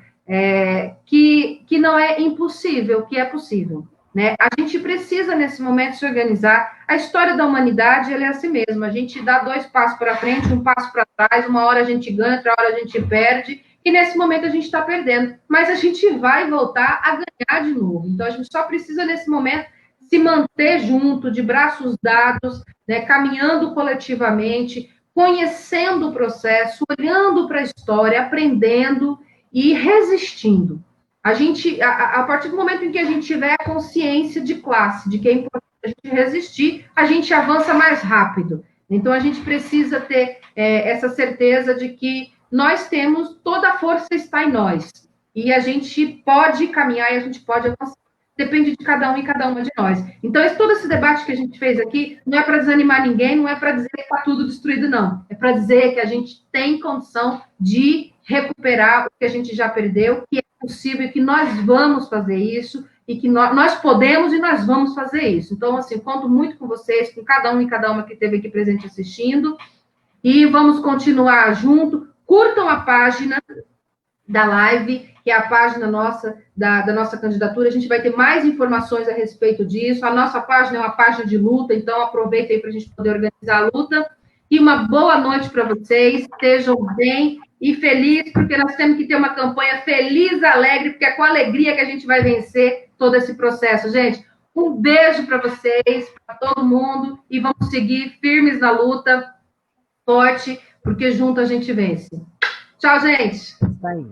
que não é impossível, que é possível, né? A gente precisa, nesse momento, se organizar. A história da humanidade, ela é assim mesmo, a gente dá 2 passos para frente, 1 passo para trás, uma hora a gente ganha, outra hora a gente perde, e nesse momento a gente está perdendo, mas a gente vai voltar a ganhar de novo. Então, a gente só precisa, nesse momento, se manter junto, de braços dados, né, caminhando coletivamente, conhecendo o processo, olhando para a história, aprendendo e resistindo. A partir do momento em que a gente tiver a consciência de classe, de que é importante a gente resistir, a gente avança mais rápido. Então, a gente precisa ter essa certeza de que nós temos, toda a força está em nós. E a gente pode caminhar e a gente pode avançar. Depende de cada um e cada uma de nós. Então, todo esse debate que a gente fez aqui não é para desanimar ninguém, não é para dizer que está tudo destruído, não. É para dizer que a gente tem condição de recuperar o que a gente já perdeu, que é possível, que nós vamos fazer isso, e que nós podemos e nós vamos fazer isso. Então, assim, conto muito com vocês, com cada um e cada uma que esteve aqui presente assistindo, e vamos continuar junto. Curtam a página da live, que é a página nossa, da nossa candidatura. A gente vai ter mais informações a respeito disso. A nossa página é uma página de luta, então aproveita aí para a gente poder organizar a luta. E uma boa noite para vocês, estejam bem e felizes, porque nós temos que ter uma campanha feliz, alegre, porque é com alegria que a gente vai vencer todo esse processo. Gente, um beijo para vocês, para todo mundo, e vamos seguir firmes na luta, forte, porque junto a gente vence. Tchau, gente! Isso aí.